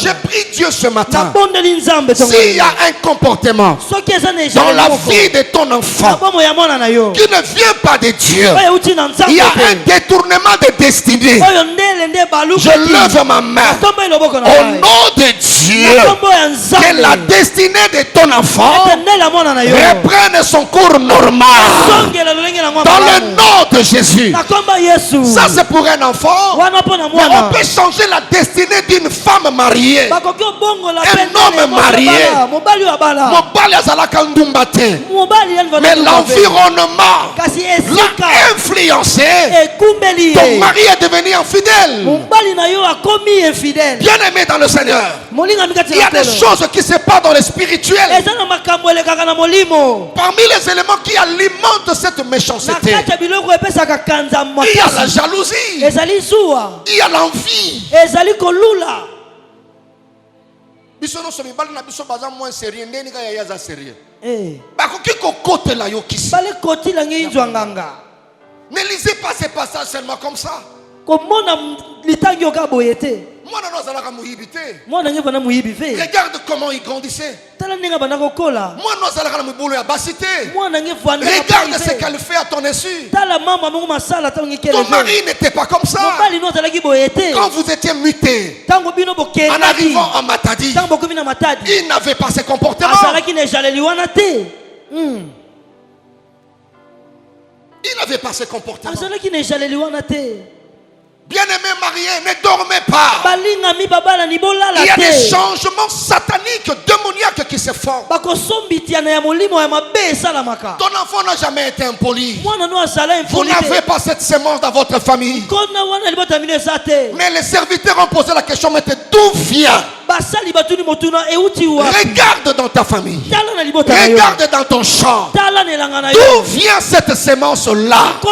Speaker 2: J'ai pris Dieu ce matin. S'il y a un comportement dans la vie de ton enfant qui ne vient pas de Dieu, il y a un détournement de destinée. Je lève ma main au nom de Dieu, que la destinée de ton enfant reprenne son cours normal dans le nom de Jésus. Ça c'est pour un enfant, mais on peut changer la destinée d'une femme mariée, un homme marié. Mais l'environnement l'a influencé. Ton mari est devenu infidèle. Bien aimé dans le Seigneur, il y a des choses qui se passent dans le spirituel. Parmi les éléments qui alimentent cette méchanceté, il y a la jalousie, il y a l'envie. Ne lisez pas ces passages seulement comme ça. Regarde comment il grandissait. Regarde ce qu'elle fait à ton insu. Ton mari n'était pas comme ça. Quand vous étiez muté, en arrivant en Matadi, il n'avait pas ce comportement. Il n'avait pas ce comportement. Bien-aimé marié, ne dormez pas. Il y a des changements sataniques, démoniaques qui se font. Ton enfant n'a jamais été impoli. Vous n'avez pas cette sémence dans votre famille. Mais les serviteurs ont posé la question, mais d'où vient? Regarde dans ta famille. Regarde dans ton champ. D'où vient cette sémence-là? D'où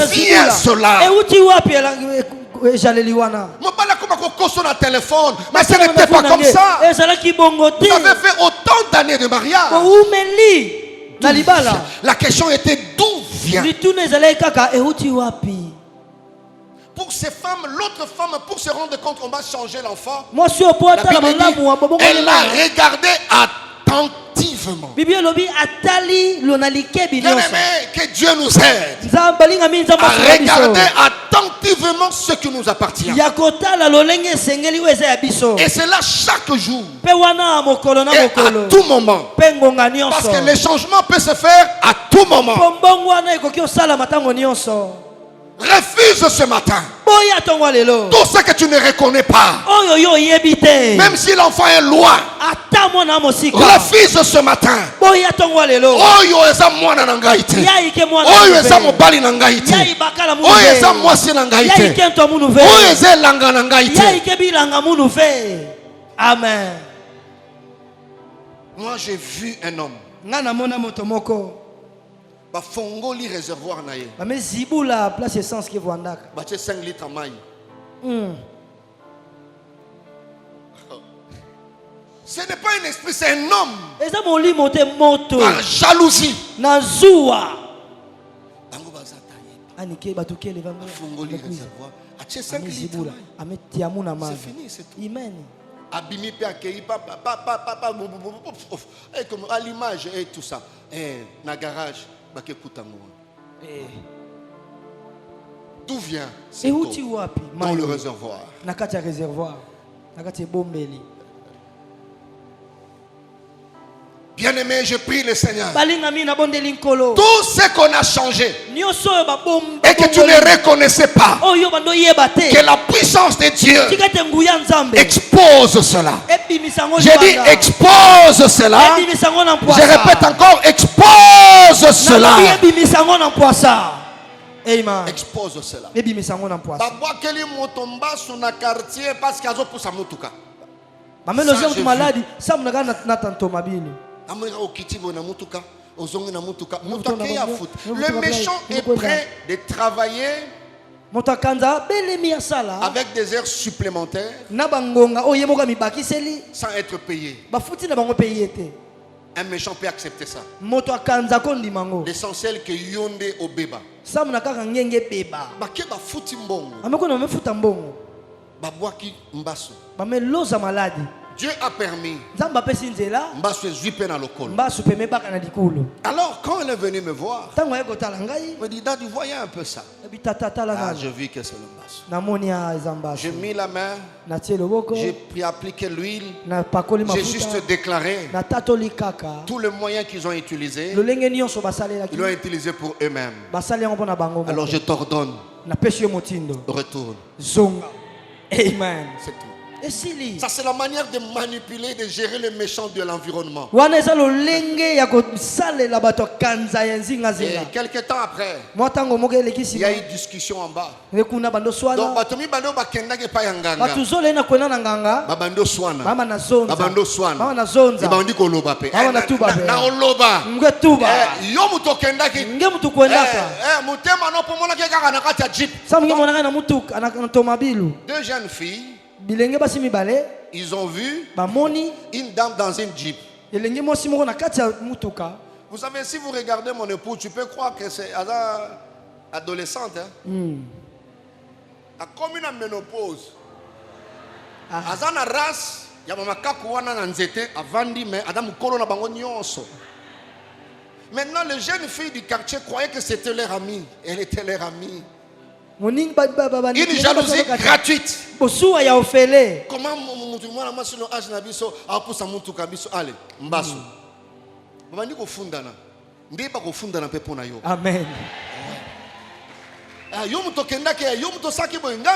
Speaker 2: vient cela? Téléphone, mais ce n'était pas comme ça. Vous avez fait autant d'années de mariage. La question était d'où vient? Pour ces femmes, l'autre femme, pour se rendre compte qu'on va changer l'enfant, elle a regardé attentivement. Bien-aimé, que Dieu nous aide à regarder attentivement ce qui nous appartient. Et c'est là chaque jour et à tout moment. Parce que les changements peuvent se faire à tout moment. Refuse ce matin tout ce que tu ne reconnais pas. Même si l'enfant est loin, refuse ce matin. Oyo eza mwana na ngai te. Oyo eza mobali na ngai te. Oyo eza mwasi na ngai te. Oyo eza elanga na ngai te.
Speaker 1: Amen.
Speaker 2: Moi j'ai vu un homme. Fongoli réservoir na ye.
Speaker 1: Mais zibula place essence que vandaka.
Speaker 2: Bache 5 litres mai. Ce n'est pas un esprit, c'est un homme. Par jalousie.
Speaker 1: Nazua. Anike batuke le vamba.
Speaker 2: Fongoli réservoir. Bache 5 litres.
Speaker 1: C'est
Speaker 2: fini, c'est tout.
Speaker 1: Amen.
Speaker 2: Abimi pe akei papa comme à l'image et tout ça. Na garage. D'où vient cette eau? Dans le réservoir. Bien-aimé, je prie le Seigneur. Tout ce qu'on a changé et que tu ne reconnaissais pas, que la puissance de Dieu expose cela. J'ai dit expose cela. Je répète encore, expose cela.
Speaker 1: Amen.
Speaker 2: Expose cela. Le méchant est prêt de travailler avec des heures supplémentaires sans être payé. Un méchant peut accepter ça. L'essentiel que Yonde au Beba. Bakeba futi mbongo. Babwaki mbaso. Dieu a permis. Alors quand elle est venue me voir, elle me dit Daddy, voyez un peu ça. Je vis que c'est le mbaso. J'ai mis la main, j'ai appliqué l'huile, j'ai juste déclaré tous les moyens qu'ils ont utilisés, ils l'ont utilisé pour eux-mêmes. Alors je t'ordonne, retourne.
Speaker 3: Amen.
Speaker 2: C'est tout. Ça c'est la manière de manipuler, de gérer les méchants de l'environnement. Et quelques temps après, il y a eu une discussion en bas. Donc Batomi Bando Bakendage Payanganga. Babando Swana. Babando Swana. Babandi Koloba pe. Na Oloba. Yomu Tokendaki. Mutema no pomona ke kaka na kati ya jeep. Deux jeunes filles. Ils ont vu une dame dans une jeep. Vous savez, si vous regardez mon époux, tu peux croire que c'est adolescente. Elle a comme une ménopause. Azana race, il y a mama kakuana nanzete avandi mais adam kolo na bango nyonso. Maintenant les jeunes filles du quartier croyaient que c'était leur amie. Elle était leur amie. Une jalousie gratuite. Comment moi sur le âge nabiso a pour sa montu kabiso allez mbaso. Bandi ko fundana. Ndeba ko fundana pe pona yo.
Speaker 3: Amen.
Speaker 2: Yo muto kendaki yo muto saki boyinga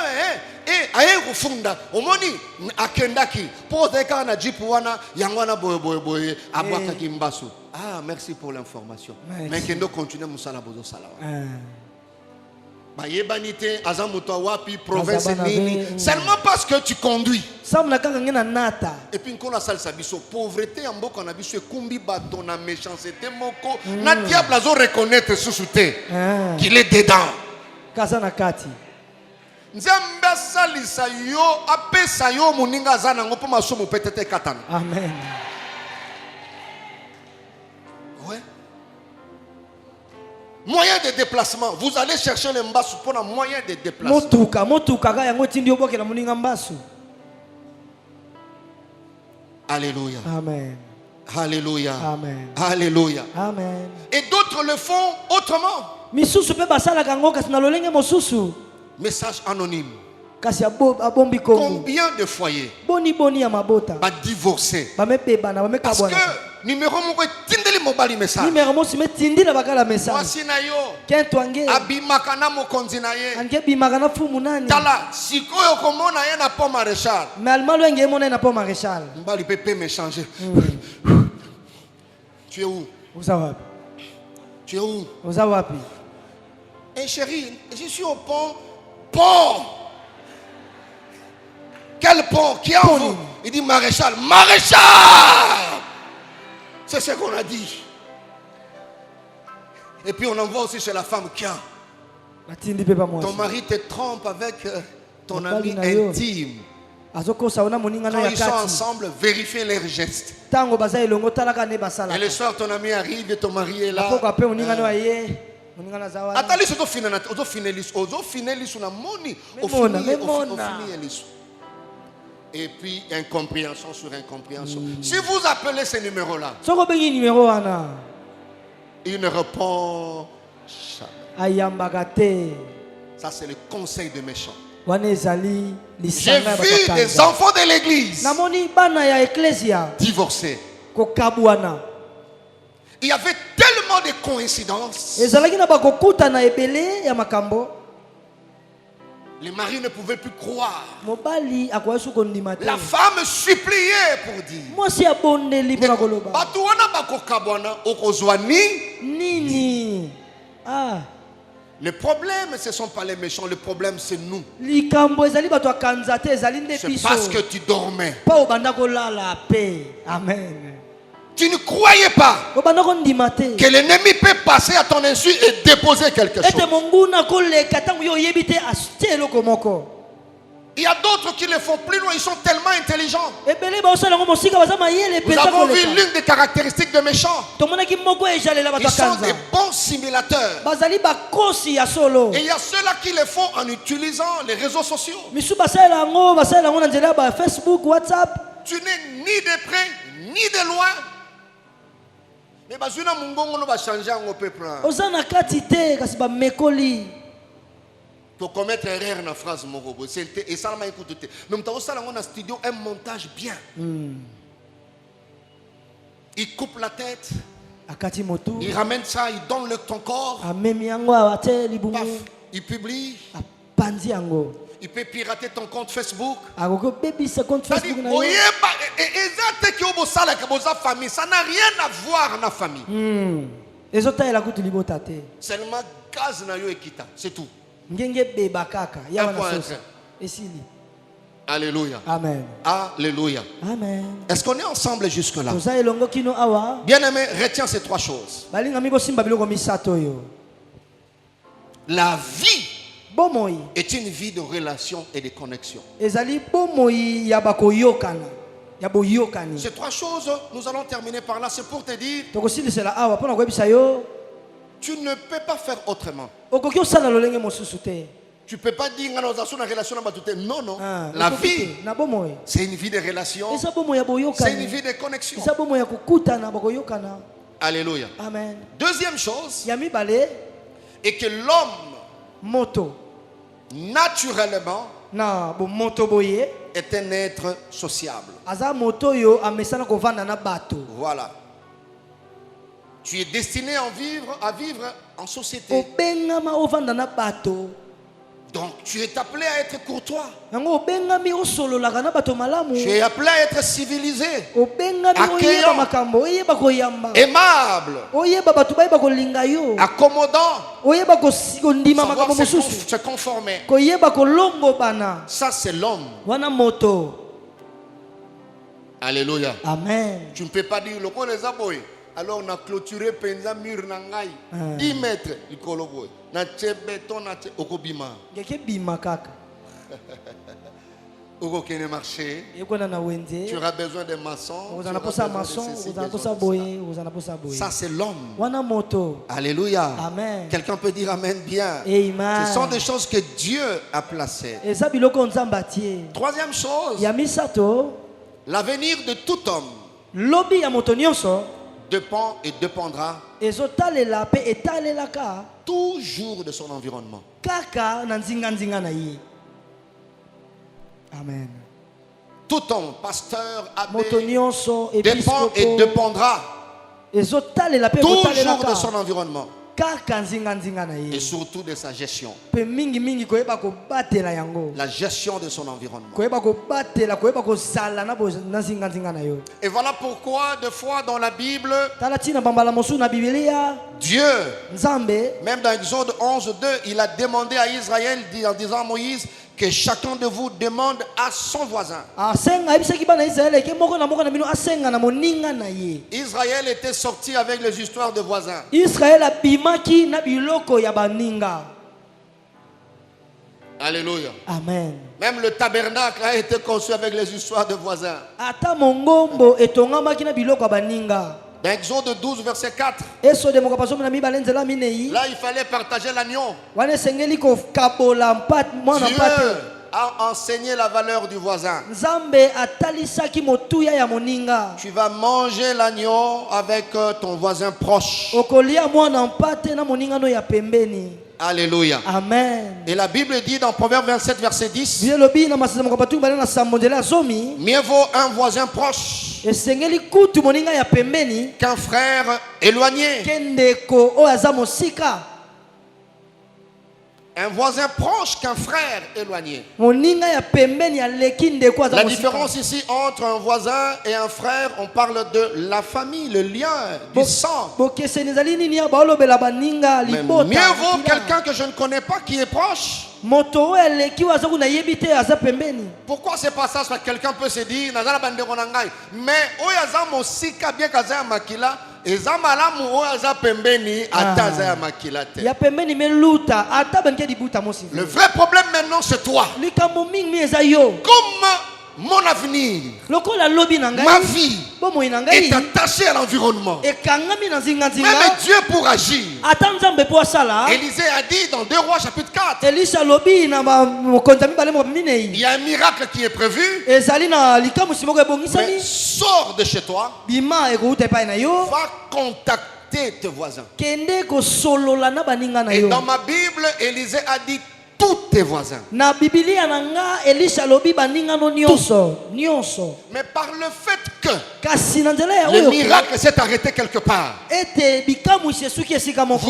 Speaker 2: aye ko funda. Omoni akendaki pose ka na jeep wana yangwana boy abwaka ki mbaso. Ah merci pour l'information. Mais kendo continue musala bozo sala. Seulement parce que tu conduis. Et puis quand la salle s'abisso, pauvreté en boko na biso kumbi bato na méchanceté moko na diable azo reconnaître sous-souté qu'il est dedans.
Speaker 3: Kazana kati.
Speaker 2: Nzambe salisa yo apesa yo muninga zana ngopo masomo petete katana.
Speaker 3: Amen.
Speaker 2: Ouais. Moyen de déplacement. Vous allez chercher le mbasu pour un moyen de déplacement. Alléluia.
Speaker 3: Amen.
Speaker 2: Alléluia.
Speaker 3: Amen.
Speaker 2: Alléluia.
Speaker 3: Amen.
Speaker 2: Et d'autres le font autrement. Message anonyme. Combien de foyers va divorcer parce que numéro moko tindeli mobali message voici na yo abimaka na mokonzi na ye tala sikoyo komona ye na pont maréchal mbali pepe me changer. Tu es où? Tu es où? Eh chérie, je suis au pont. Quel pont? Qui a vous? Il dit maréchal. Maréchal! C'est ce qu'on a dit. Et puis on envoie aussi chez la femme qui a. Ton mari te trompe avec ton ami intime. Quand ils sont ensemble, vérifiez leurs gestes. Et le soir, ton ami arrive et ton mari est là. Attendez, et puis incompréhension sur incompréhension. Si vous appelez ces numéros-là, il ne répond jamais. Ça c'est le conseil de méchants. J'ai vu des enfants de l'église divorcés. Il y avait tellement de coïncidences. Les maris ne pouvaient plus croire. La femme suppliait pour dire. Le problème, ce ne sont pas les méchants, le problème c'est nous. C'est parce que tu dormais.
Speaker 3: Amen.
Speaker 2: Tu ne croyais pas que l'ennemi peut passer à ton insu et déposer quelque chose. Il y a d'autres qui le font plus loin, ils sont tellement intelligents. Nous avons vu l'une des caractéristiques de méchants. Ils sont des bons simulateurs. Et il y a ceux-là qui le font en utilisant les réseaux sociaux. Tu n'es ni de près, ni de loin. Mais bazuna mungongo no ba changer en peuple. Pour commettre erreur dans la phrase morobo, et ça m'a écouté. Même temps ça dans studio un montage bien. Il coupe la tête. Il ramène ça, il donne ton corps. Paf, il publie. Il peut pirater ton compte Facebook. Ça n'a rien à voir dans la famille. Seulement gaz na yo ekita, c'est tout. Alléluia.
Speaker 3: Amen.
Speaker 2: Alléluia.
Speaker 3: Amen.
Speaker 2: Est-ce qu'on est ensemble jusque-là? Bien-aimé, retiens ces trois choses. La vie est une vie de relation et de connexion. Ces trois choses, nous allons terminer par là. C'est pour te dire, tu ne peux pas faire autrement. Tu ne peux pas dire que nous avons une relation. Non, non. La vie, c'est une vie de relation. C'est une vie de connexion. Alléluia.
Speaker 3: Amen.
Speaker 2: Deuxième chose, est que l'homme, naturellement, est un être sociable. Voilà. Tu es destiné à vivre en société. Donc tu es appelé à être courtois. Tu es appelé à être civilisé, accueillant, aimable, accommodant, savoir se conformer. Ça c'est l'homme. Alléluia.
Speaker 3: Amen.
Speaker 2: Tu ne peux pas dire le les aboy. Alors on a clôturé penza mur nangai 10 mètres du koloboy. Na béton na okobima. Oko kene marché. Tu auras besoin de maçons. Ça c'est l'homme. Alléluia.
Speaker 3: Amen.
Speaker 2: Quelqu'un peut dire amen bien.
Speaker 3: Amen.
Speaker 2: Ce sont des choses que Dieu a placées. Troisième chose, l'avenir de tout homme dépend et dépendra toujours de son environnement.
Speaker 3: Amen.
Speaker 2: Tout homme, pasteur, abbé, dépend et dépendra toujours de son environnement et surtout de sa gestion. La gestion de son environnement. Et voilà pourquoi des fois dans la Bible, Dieu, même dans Exode 11, 2, il a demandé à Israël en disant à Moïse que chacun de vous demande à son voisin. Israël était sorti avec les histoires de voisins. Alléluia.
Speaker 3: Amen.
Speaker 2: Même le tabernacle a été conçu avec les histoires de voisins. Dans Exode 12, verset 4. Là, il fallait partager l'agneau. Dieu a enseigné la valeur du voisin. Tu vas manger l'agneau avec ton voisin proche. Alléluia.
Speaker 3: Amen.
Speaker 2: Et la Bible dit dans Proverbe 27, verset 10, mieux vaut un voisin proche qu'un frère éloigné. Un voisin proche qu'un frère éloigné. La différence ici entre un voisin et un frère, on parle de la famille, le lien du sang. Mais mieux vaut quelqu'un que je ne connais pas qui est proche. Pourquoi ce passage? Parce que quelqu'un peut se dire, mais le vrai problème maintenant c'est toi. Comme mon avenir, ma vie est attachée à l'environnement. Même Dieu pour agir. Élisée a dit dans 2 Rois chapitre 4, il y a un miracle qui est prévu. Mais sors de chez toi. Va contacter tes voisins. Et dans ma Bible, Élisée a dit tous tes voisins. Tous. Mais par le fait que le miracle s'est arrêté quelque part, vous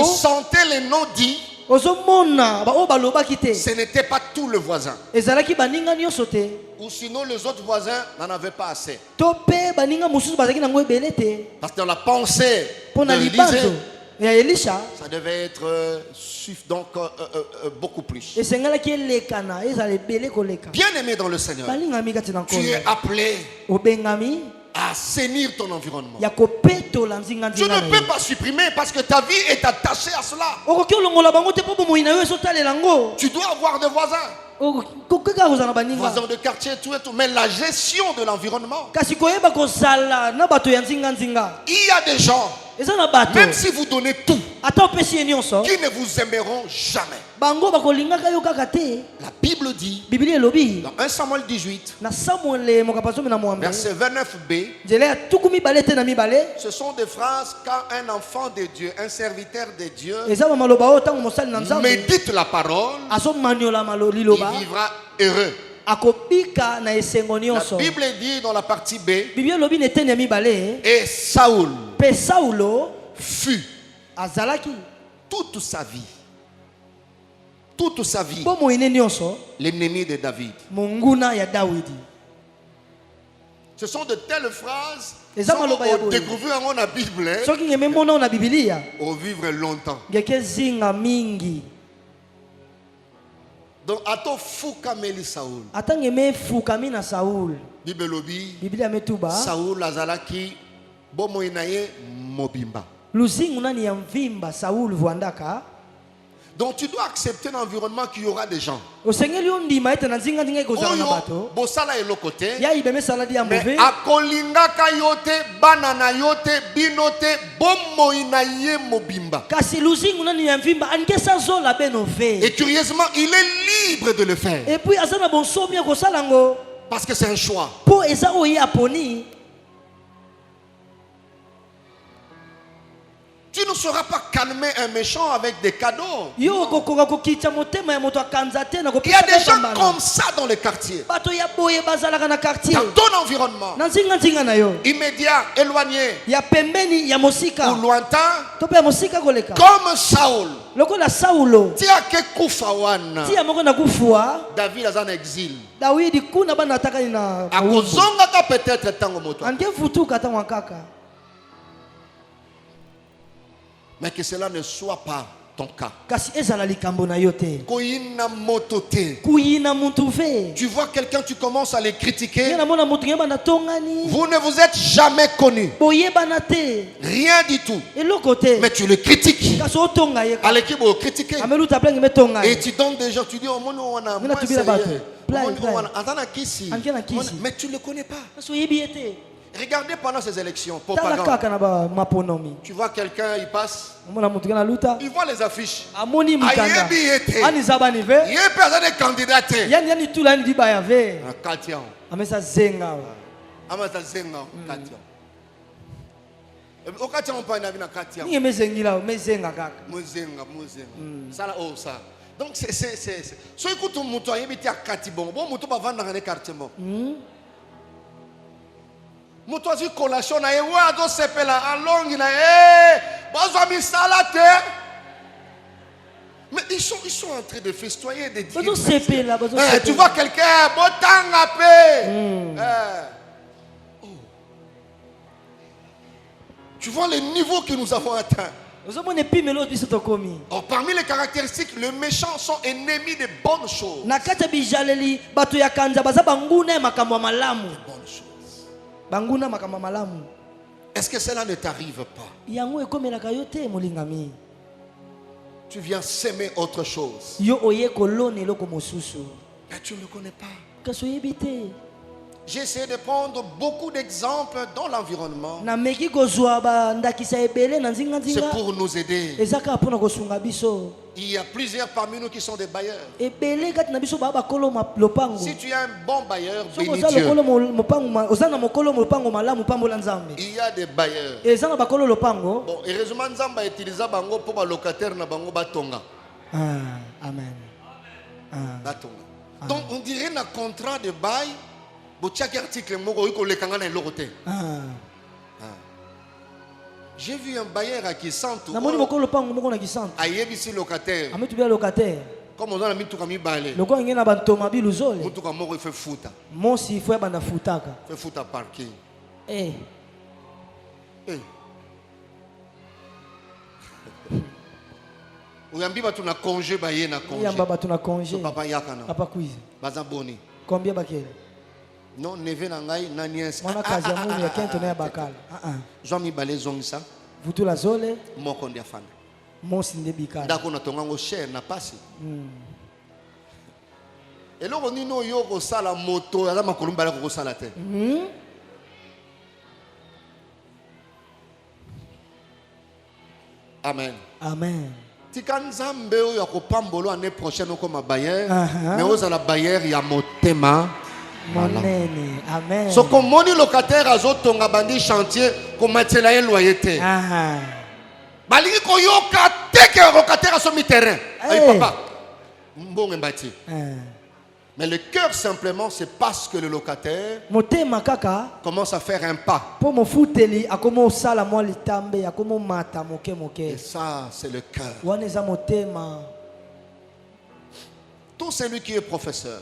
Speaker 2: sentez les noms dits. Ce n'était pas tout le voisin. Ou sinon les autres voisins n'en avaient pas assez. Parce que dans la pensée d'Élisée, ça devait être donc beaucoup plus. Bien aimé dans le Seigneur, tu es appelé à assainir ton environnement. Tu ne peux pas supprimer parce que ta vie est attachée à cela. Tu dois avoir des voisins. Voisins de quartier, tout et tout. Mais la gestion de l'environnement. Il y a des gens, même si vous donnez tout, qui ne vous aimeront jamais. La Bible dit dans 1 Samuel 18, verset 29b, ce sont des phrases quand un enfant de Dieu, un serviteur de Dieu, médite la parole, il vivra heureux. La Bible dit dans la partie B, et Saoul fut toute sa vie l'ennemi de David. Ce sont de telles phrases on découvre dans la Bible au vivre longtemps. Donc ato fukameli Saoul. Bible lobi Saoul azalaki bomo inaye mobimba. Donc tu dois accepter l'environnement qu'il y aura des gens. Bosala est le côté. Mais akolingaka yote banana yote binote bomo inaye mobimba. Et curieusement, il est libre de le faire. Parce que c'est un choix. Tu ne sauras pas calmer un méchant avec des cadeaux. Il y a des gens comme ça dans les quartiers. Dans ton environnement, immédiat, éloigné ou lointain, comme Saoul. David est en exil. Peut-être. Mais que cela ne soit pas ton cas. Tu vois quelqu'un, tu commences à les critiquer. Vous ne vous êtes jamais connus. Rien du tout. Mais tu le critiques. À l'équipe, vous critiquez. Et tu donnes des gens, tu dis, oh, on a mais tu ne le connais pas. Regardez pendant ces élections, tu vois quelqu'un, il passe, il voit les affiches. Il y a des candidats. Donc c'est ce que tu montres, il y a des bon, tu vas vendre dans les quartiers. Mutozi collation na ewa do sepela alongi na bazwa misala te Mais ils sont en train de festoyer, de dire. Tu vois quelqu'un, tu vois les niveaux que nous avons atteints. Oh, parmi les caractéristiques, les méchants sont ennemis des bonnes choses. Est-ce que cela ne t'arrive pas? Tu viens s'aimer autre chose. Mais tu ne le connais pas. J'ai essayé de prendre beaucoup d'exemples dans l'environnement. C'est pour nous aider. Il y a plusieurs parmi nous qui sont des bailleurs. Si tu es un bon bailleur, bénis Dieu. Il y a des bailleurs. Bon, heureusement, Nzamba utilise bango pour les locataires na bango batonga.
Speaker 3: Amen.
Speaker 2: Donc on dirait un contrat de bail. J'ai vu un bailleur à Kisantu. Locataire. Comme on a mis tout comme il balait. Il fait fouta. Il fait fouta parking. Uyambi batu na congé baye na congé.
Speaker 3: Uyamba batu na congé.
Speaker 2: Papa yakana.
Speaker 3: Papa quiz.
Speaker 2: Baza boni.
Speaker 3: Combien bakele?
Speaker 2: Non, neve na ngai na nièce.
Speaker 3: Mwana kazi ya mungu ya kento na ya bakala.
Speaker 2: Jean mi balé zongisa.
Speaker 3: Vutu la zole.
Speaker 2: Moko ndia fana.
Speaker 3: Mosi nde bikala.
Speaker 2: Ndako na tonga ngo cher na pasi. Eloko nino yo ko sala moto ala makolumba la ko sala te. Amen.
Speaker 3: Amen.
Speaker 2: Tikanzambe oyo akopambolo année prochaine comme bailleur, mais oza la bailleur ya motema.
Speaker 3: Monene. Amen.
Speaker 2: So comme moni locataire azotonga bandi chantier ko matela ye loyer. Balingi ko yoka teke locataire aso mi terrain. Ay papa. Mbonge mbati. Mais le cœur simplement, c'est parce que le locataire commence à faire un pas. Et ça, c'est le cœur. Tout celui qui est professeur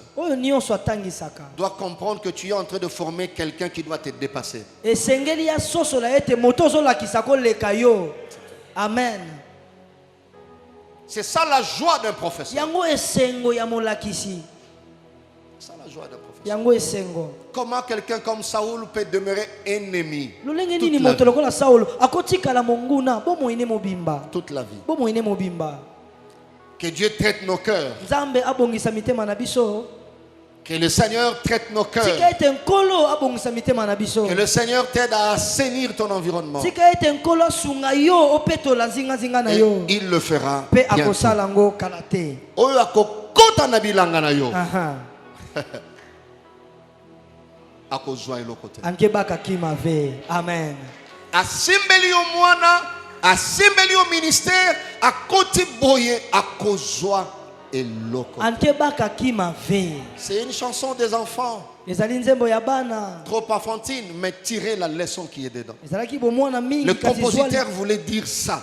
Speaker 2: doit comprendre que tu es en train de former quelqu'un qui doit te dépasser.
Speaker 3: Amen.
Speaker 2: C'est ça la joie d'un professeur. C'est la joie d'un professeur. Comment quelqu'un comme Saoul peut demeurer ennemi toute la vie? Que Dieu traite nos cœurs. Que le Seigneur traite nos cœurs. Que le Seigneur t'aide à assainir ton environnement. Et il le fera bientôt.
Speaker 3: Amen.
Speaker 2: Asimbeli yo mwana, asimbeli yo ministère, akoti boye akozwa eloko. C'est une chanson des enfants. Trop enfantine, mais tirez la leçon qui est dedans. Le compositeur voulait dire ça.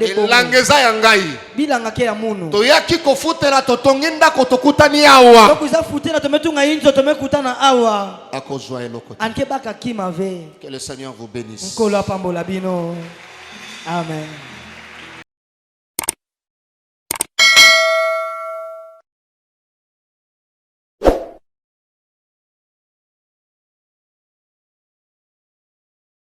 Speaker 2: Elangeza ya ngai. Toyaki kofutela totongi ndako tokutani awa. Akozwa eloko.
Speaker 3: Que
Speaker 2: le Seigneur vous bénisse.
Speaker 3: Amen.